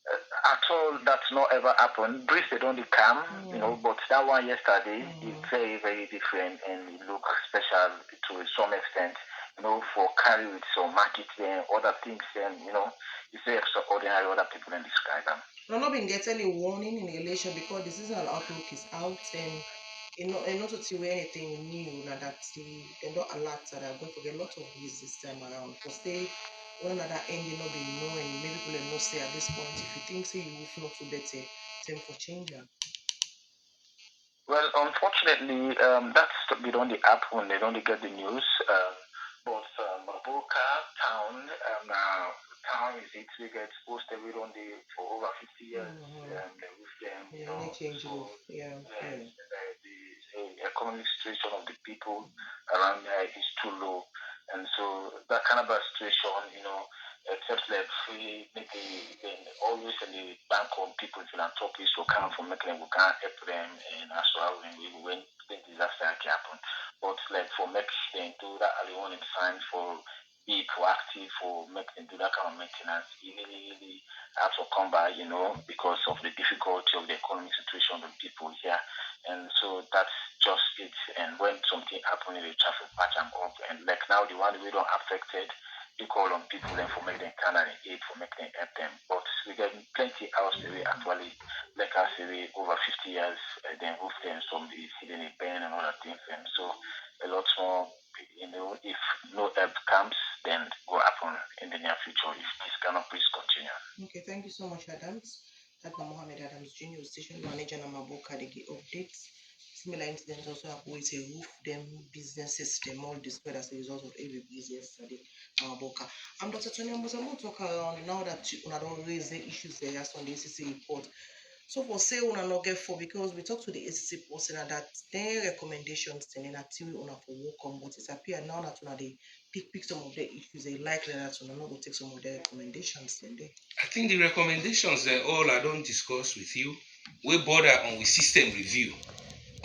At all, that's not ever happened. Breeze they don't come, you know, but that one yesterday is very, very different and it looks special to some extent, you know, for carry with some market and other things and, you know, it's very extraordinary other people can describe them. No, not been get any warning in relation because the seasonal outlook is out and not to see anything new now that they don't alert that are going to get a lot of breeze this time around. For stay one another end you not be knowing maybe people will not say at this point if you think say you will not to better time for change. Well, unfortunately, that's we don't happen. They don't get the news. But Mabuka town, now town is it we get posted we don't for over 50 years. They with them, you know. Change so, the economic situation of the people around there is too low, and so that kind of a situation, you know. Except that we make always in the bank on people philanthropists will come from making we can't help them and as well when disaster can happen. But like for making them do that early warning signs for be proactive for making do that kind of maintenance, it really have to come by, you know, because of the difficulty of the economic situation of the people here. And so that's just it. And when something happens in the traffic patch and up and like now the one we don't affected you call on people and for making them kind of aid for making them help them. But we get plenty else we actually like us over 50 years then with them some hidden a ban and other things and so a lot more, you know, if no help comes then will happen in the near future if this cannot please continue. Okay, thank you so much, Adams. That's Mohammed Adams Jr., station manager Namaboka, they give updates. Similar incidents also happen with a roof, them businesses, them all destroyed as a result of every breeze yesterday. Namaboka. Dr. Tony Muzamo talk around now that you don't raise the issues there as on the ACC report. So for say una not get for because we talk to the ACC person and that their recommendations and then until una for work on, but it's appear now that una they pick some of the issues they likely that una not go take some of their recommendations then they. I think the recommendations that all I don't discuss with you, we border on with system review.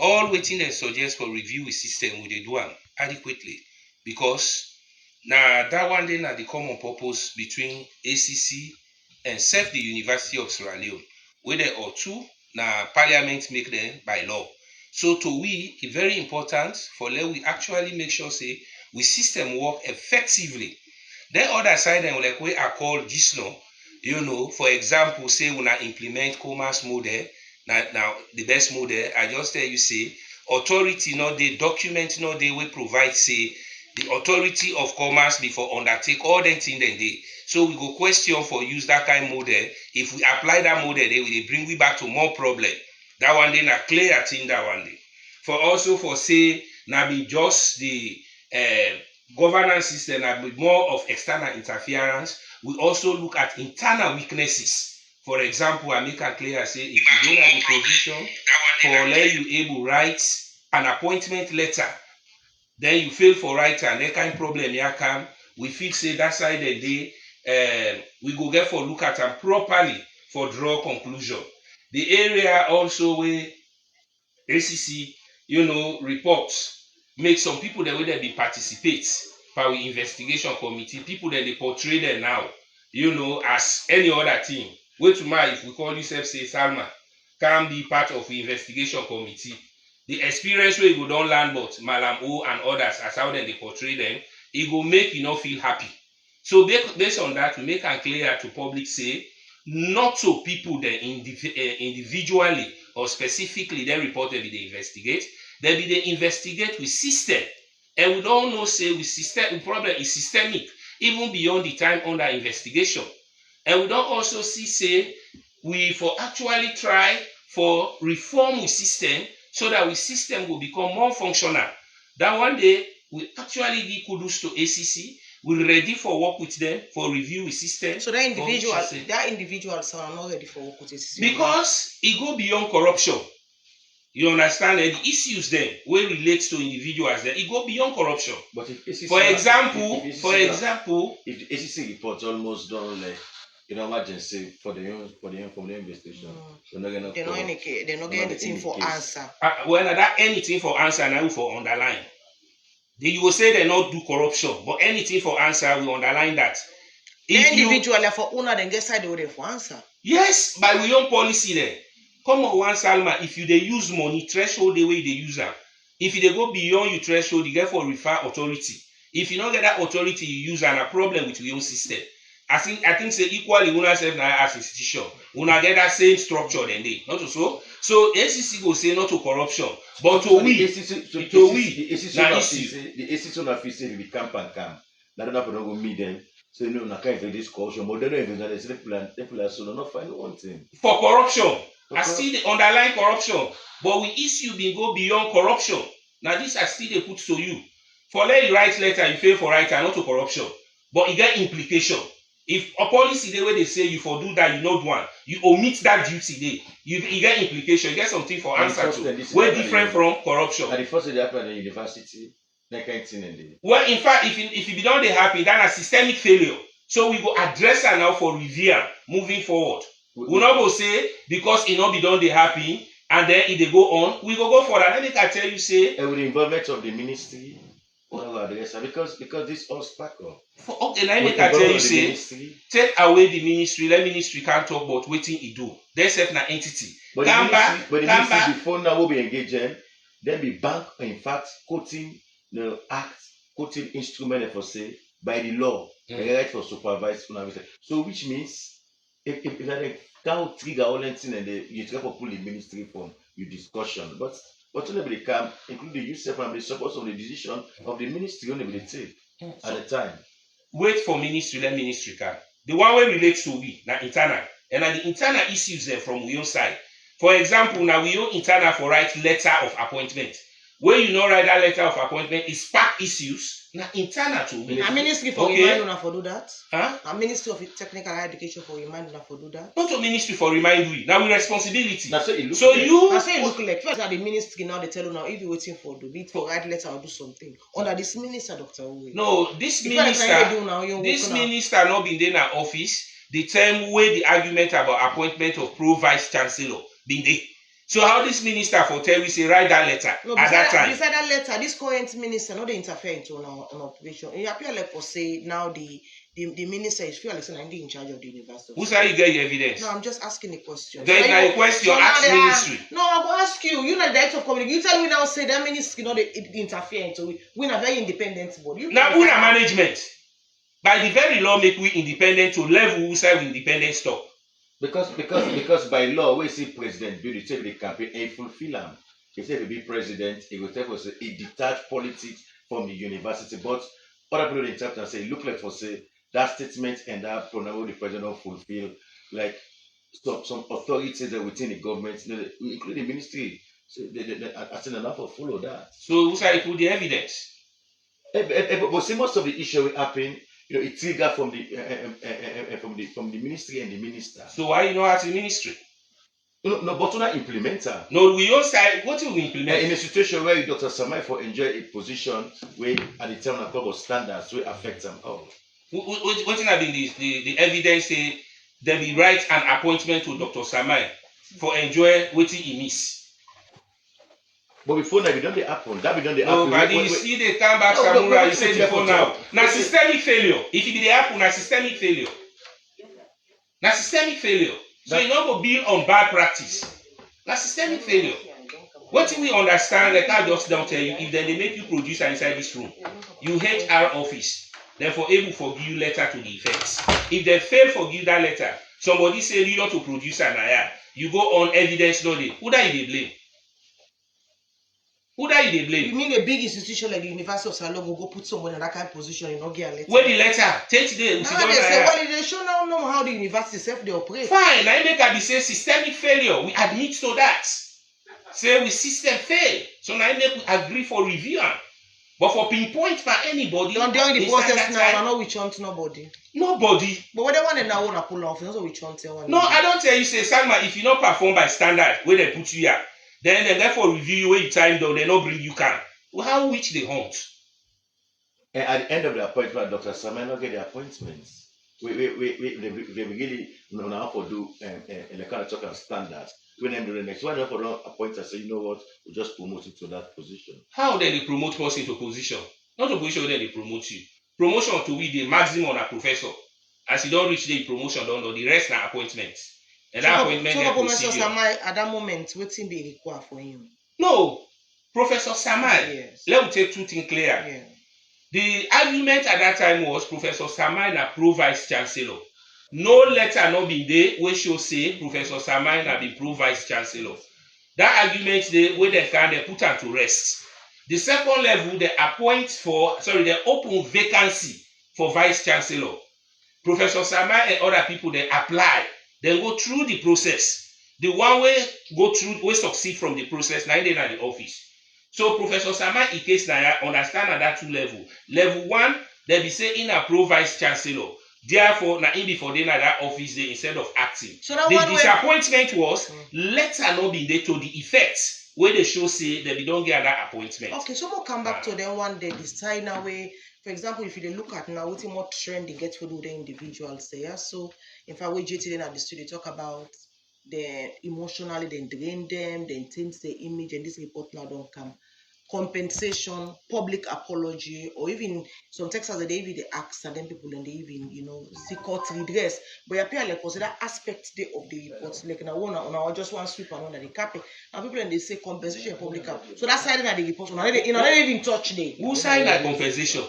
All waiting and suggest for review with system we dey do am adequately because now that one day na the common purpose between ACC and the University of Sierra Leone. Whether or two na parliament make them by law. So to we, it's very important for let we actually make sure say we system work effectively. Then other side and like we are called GISNO, for example, say when I implement commerce model, now the best model, I just tell you say authority not the document not they will provide say the authority of commerce before undertake all them things then they. So we go question for use that kind of model. If we apply that model, they will bring we back to more problem. That one day na clear thing that one day. For also for say now be just the governance system na be more of external interference. We also look at internal weaknesses. For example, I make it clear say if you don't have the position for let you able write an appointment letter, then you fail for write and that kind of problem here come. We feel say that side of the day. We go get for look at them properly for draw conclusion. The area also where ACC, reports make some people the way they be participate by the investigation committee, people that they portray them now, as any other thing. Wait to my if we call yourself say Salma, can be part of the investigation committee. The experience where you don't learn but Malam O and others as how they portray them, it will make you not feel happy. So based on that, we make it clear to public say, not so people that individually or specifically they reported they investigate, they investigate with system. And we don't know say with system, the problem is systemic, even beyond the time under investigation. And we don't also see say, we for actually try for reform with system so that we system will become more functional. That one day, we actually give kudos to ACC. We're ready for work with them for review with system. So that individuals are not ready for work with ACC. Because it go beyond corruption. You understand? And the issues then where relates to individuals then it go beyond corruption. But if ACC for example, if the ACC report almost done like emergency for the investigation, they're not getting anything for answer. Well, that anything for answer now for underline. You will say they not do corruption, but anything for answer, we underline that. Individually for una then get side for answer. Yes, by we own policy there. Come on, one Salma, if you they use money threshold the way they use them. If they go beyond your threshold, you get for refer authority. If you don't get that authority, you use a problem with your own system. I think say equally una self na as institution. Una get that same structure then they. Not so. So ACC go say not to corruption, but to we, the ACC on office say we camp and camp. Now don't have to go meet them. So na can't this corruption, but they don't even know the people are so not find one thing. For corruption, I still the underlying corruption, but we issue bin go beyond corruption. Now this I still they put to you. For let you write letter, you fail for writer, not to corruption, but it get implication. If a policy the way they say you for do that, you know one, you omit that duty day, you get implication, you get something for answer to. Way different from corruption. And the first thing that happened in university, that kind of thing in the. Well, in fact, if you don't happy, then a systemic failure. So we go address her now for review moving forward. We not go say because it not be done they happy and then if they go on, we go for that. Let me tell you say. And with the involvement of the ministry. Because this all sparkle. Okay, let me tell you say, take away the ministry, let ministry can't talk about waiting it do. They set an entity. But the ministry before now will be engaging, then be bank in fact quoting the act, quoting instrument for say by the law, the right for supervised. So which means if that can trigger all anything and you try to pull the ministry from your discussion, but only they come, including yourself and the support of the decision of the ministry only they take at the time. Wait for ministry, let ministry come. The one way relates to we, now internal. And the internal issues there from we own side. For example, now we own internal for write letter of appointment. where you know write that letter of appointment is spark issues, now internal to me. A ministry for remind una for do that? Huh? A ministry of technical education for remind una for do that? Not a ministry for remind we. Now we responsibility. That's what it looks so like. you That's what it look like. First, at the ministry now they tell you now if you're waiting for do it for write letter or do something. Under this minister, Dr. Uwe. no, this Before the time they do now, you minister, this work now. minister not been there in our office. The time where the argument about appointment of pro vice chancellor been there. So how this minister for tell we say write that letter No, at that time? beside that letter, this current minister not they interfere into an operation. It appear like for say now the minister is feel like saying I'm in charge of the university. Who's how you get your evidence? No, I'm just asking a question. There is So not you- a question, so now ask they are- ministry. No, I will ask you. You know the director of communication. You tell me now say that ministry not they interfere into it. We are very independent body. You Now can who decide na how- management? By the very law make we independent to level who side we independent stop. Because by law, we see president do the take the campaign and fulfill them. He said to be president, he will tell us he detach politics from the university. But other people in chapter say, look like for say that statement and that pronoun the president don't fulfill, like some authorities that within the government, including the ministry. So I think enough to follow that. So who side put the evidence? But see, most of the issue will happen. It triggered from the ministry and the minister. So why you not ask the ministry? No, but not implementer. No, we all side what will we implement? In a situation where Dr. Samai for enjoy a position where at the time of global standards will affect them all. What have been the evidence say there be right an appointment to Dr. Samai for enjoy waiting he miss. But before that, we don't happen. That we don't No, happen. but you see they come back Samurai, you say before now. Now systemic failure. If it be the happen, na systemic failure. Na systemic failure. So you not go build on bad practice. Na systemic failure. What we understand, like I just don't tell you, if then they make you producer inside this room, you HR office, therefore able for give you letter to the effects. If they fail for give that letter, somebody say you not to producer now, you go on evidence no dey. Who that you dey blame? Who that you dey blame? You mean a big institution like the University of Salon will go put someone in that kind of position and not get a letter? Where the letter? Take today. Now they say, well, they show now know how the university self they operate. Fine, I make a be say systemic failure. We admit to that. Say we system fail. So now I make we agree for review. But for pinpoint for anybody. Don't during the process that now, time, I know which one to nobody. Nobody. But what they want now want to pull off, also which one to one. No, I don't tell you say Salma, if you not perform by standard where they put you here, then they therefore review you where you time down, they not bring you can. Well, how which they hunt? And at the end of the appointment, Dr. Samai not get the appointments. They really now for do the kind of talk and standards. When them do the next one, they for appoint us say, you know what, we just promote you to that position. How then they promote person to position? Not a position where they promote you. Promotion to be the maximum on a professor. As you don't reach the promotion, don't know the rest are appointments. And that appointment so they Professor procedure. Samai at that moment, waiting be required for him. No, Professor Samai. Yes. Let me take two things clear. Yeah. The argument at that time was Professor Samai na pro vice chancellor. No letter not been there where she say Professor Samai na be pro vice chancellor. That argument they where they can they put her to rest. The second level they they open vacancy for vice chancellor. Professor Samai and other people they apply. They go through the process. The one way go through, we succeed from the process, now they are the office. So Professor Samai in case now understand at that two level. Level one, they be say in a pro vice chancellor. Therefore, now in before they na that office they instead of acting. So that the one way- disappointment was letter not be there to the effect where they show say they don't get that appointment. Okay, so we'll come back to them one day, decide now way. For example, if you look at now, what's more trend they get to do the individuals there. So in fact, we JT then at the studio talk about the emotionally then drain them, then change the image, and this report now don't come. Compensation, public apology, or even some Texas they even they ask and then people and they even seek court redress. But you appear like consider aspect of the report, like now one on just one sweep and one at the cap. And people and they say compensation public apology. So that's side of the report. They even touch the Who signed that compensation?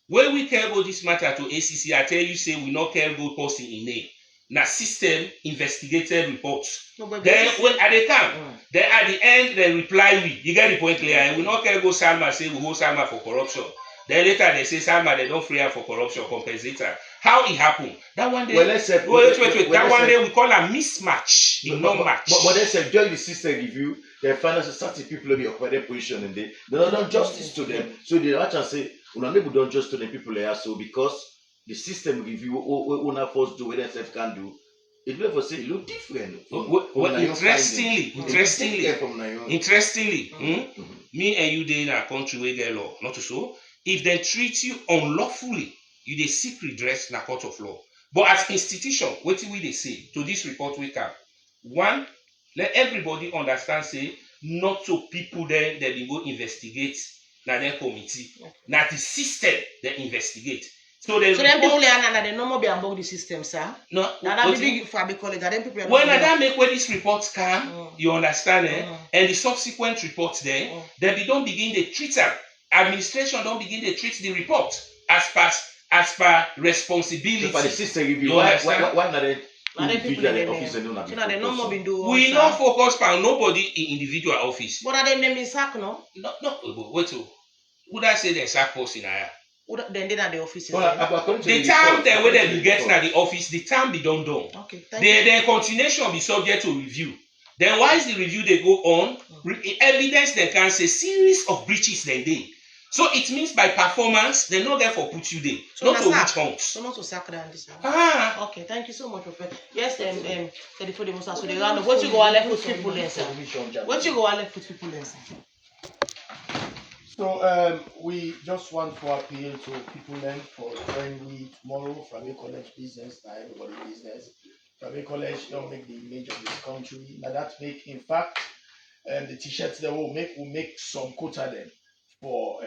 When we care about this matter to ACC, I tell you say we not care about person in name. Na system investigated reports. No, but Then when at the come, then at the end they reply we. You get the point clear. And we not care go Salma say we hold Salma for corruption. Then later they say Salma they don't free her for corruption, compensate her. How it happened? That one day. Well, let's say, wait. That one day we call a mismatch, a non-match. But let's say during the system review, the financial certain people will be operating position and they don't done justice to them. So they actually say, "Una never done justice to the people there." So because the system review, una first do what themselves can do. It will say it look different. Interestingly, me and you dey in a country where get law, not so. If they treat you unlawfully, you dey seek redress in a court of law. But as institution, what will they say to this report we can? One, let everybody understand, say, not so people then they go investigate na their committee. Na the system they investigate. So them people they no more be among the system, sir. No, when I make where this report come, you understand, and the subsequent reports there, then we don't begin to treat them. Administration don't begin to treat the report as per responsibility. So for the system review, why not the individual office we not focus on nobody in individual office. But are they named in sack, no? No, wait. Would I say they sack person here? Then they are the offices. The time they whether you get at the office, the time be done. Okay, the continuation be subject to review. Then why is the review they go on? Evidence they can say series of breaches they did. So it means by performance, they know therefore put you there. So not to which counts. So not to sack them this. Okay, thank you so much, Prophet. Yes, before the Musa, so they run. What you go and left with people there, sir? What you go and left with people there, sir? So we just want to appeal to people then for joining tomorrow from a college business, now everybody business. From a college don't make the image of this country. Now that make, in fact, the t-shirts they will make some quota then for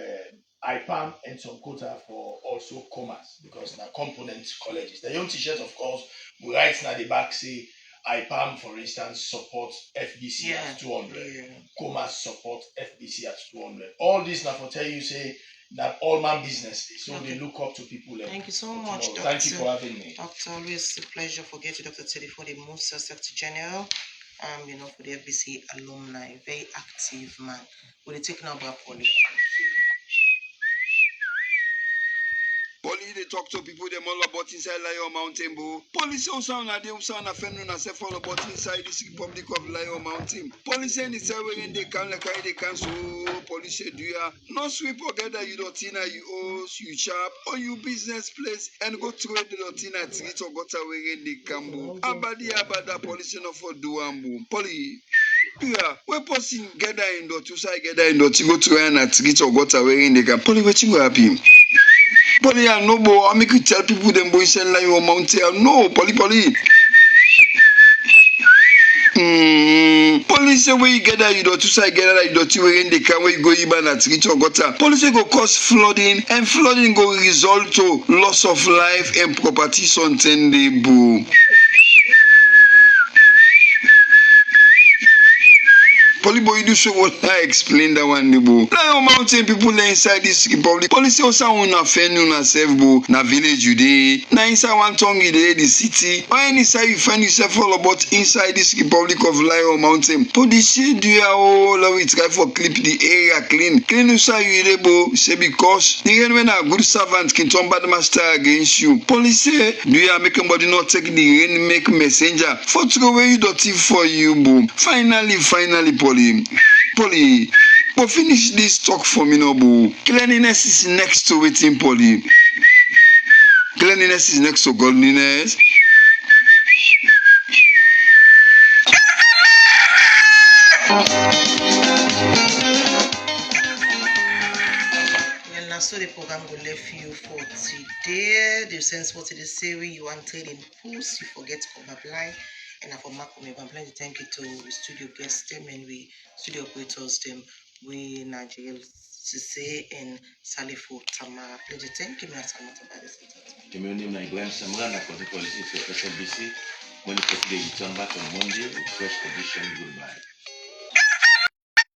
IPAM and some quota for also commerce because now component colleges. The young t-shirt, of course, we write now the back say IPAM, for instance, support FBC at 200. Commerce support FBC at 200. All this now for tell you say that all my business. So they look up to people. Thank you so much, Doctor. Thank you for having me. Doctor, always a pleasure for getting Dr. Teddy for the Musa Secretary General. For the FBC alumni, very active man. Will you take now back Polly? Polly, they talk to people, them all about inside Lion Mountain, boo. Police also na they also na fenu na se follow about inside this Republic of Lion Mountain. Police any say when they can like they can so police do ya no sweep together you dotina you owes you sharp or you business place and go through the dotina treat or got away in the cambo. Abadi abada police no for do ambu. Polly. Yeah, we person gather in the two side gather in the go to and treat or got away in the camp. Polly, what you happy? Polly, I know, boy. I make you tell people them boys sell like your mountain. No, Polly. Police say where you get that you don't say get that you don't in the car where you go even at reach or gutter. Police go cause flooding and flooding go result to loss of life and property something they boo. Police boy do so what I explain that one boo. Lion Mountain people inside this republic. Police also wanna fend on self boo. Na village you dey. Na inside one tongue you dey the city. Or any side you find yourself all about inside this republic of Lion Mountain. Police do ya all we try for clip the area clean. Clean inside you dey boo. Say because the rain when a good servant can turn bad master against you. Police say do ya make somebody not take the rain make messenger. For throw away you dirty for you boo. Finally Polly, but finish this talk for me, no boo. Cleanliness is next to waiting, Polly. Cleanliness is next to godliness. So the program will leave you for today. The sense what it is saying you wanted in post, you forget to come blind. And for Marco, I'm playing to thank you to the studio guests them and we studio operators them we Nigel Sise and Salifo Tamara. Please thank you, Mr. Motabadi. My name is Glenn Samrana for the policy of SLBC. When you return back on Monday with fresh edition. Goodbye.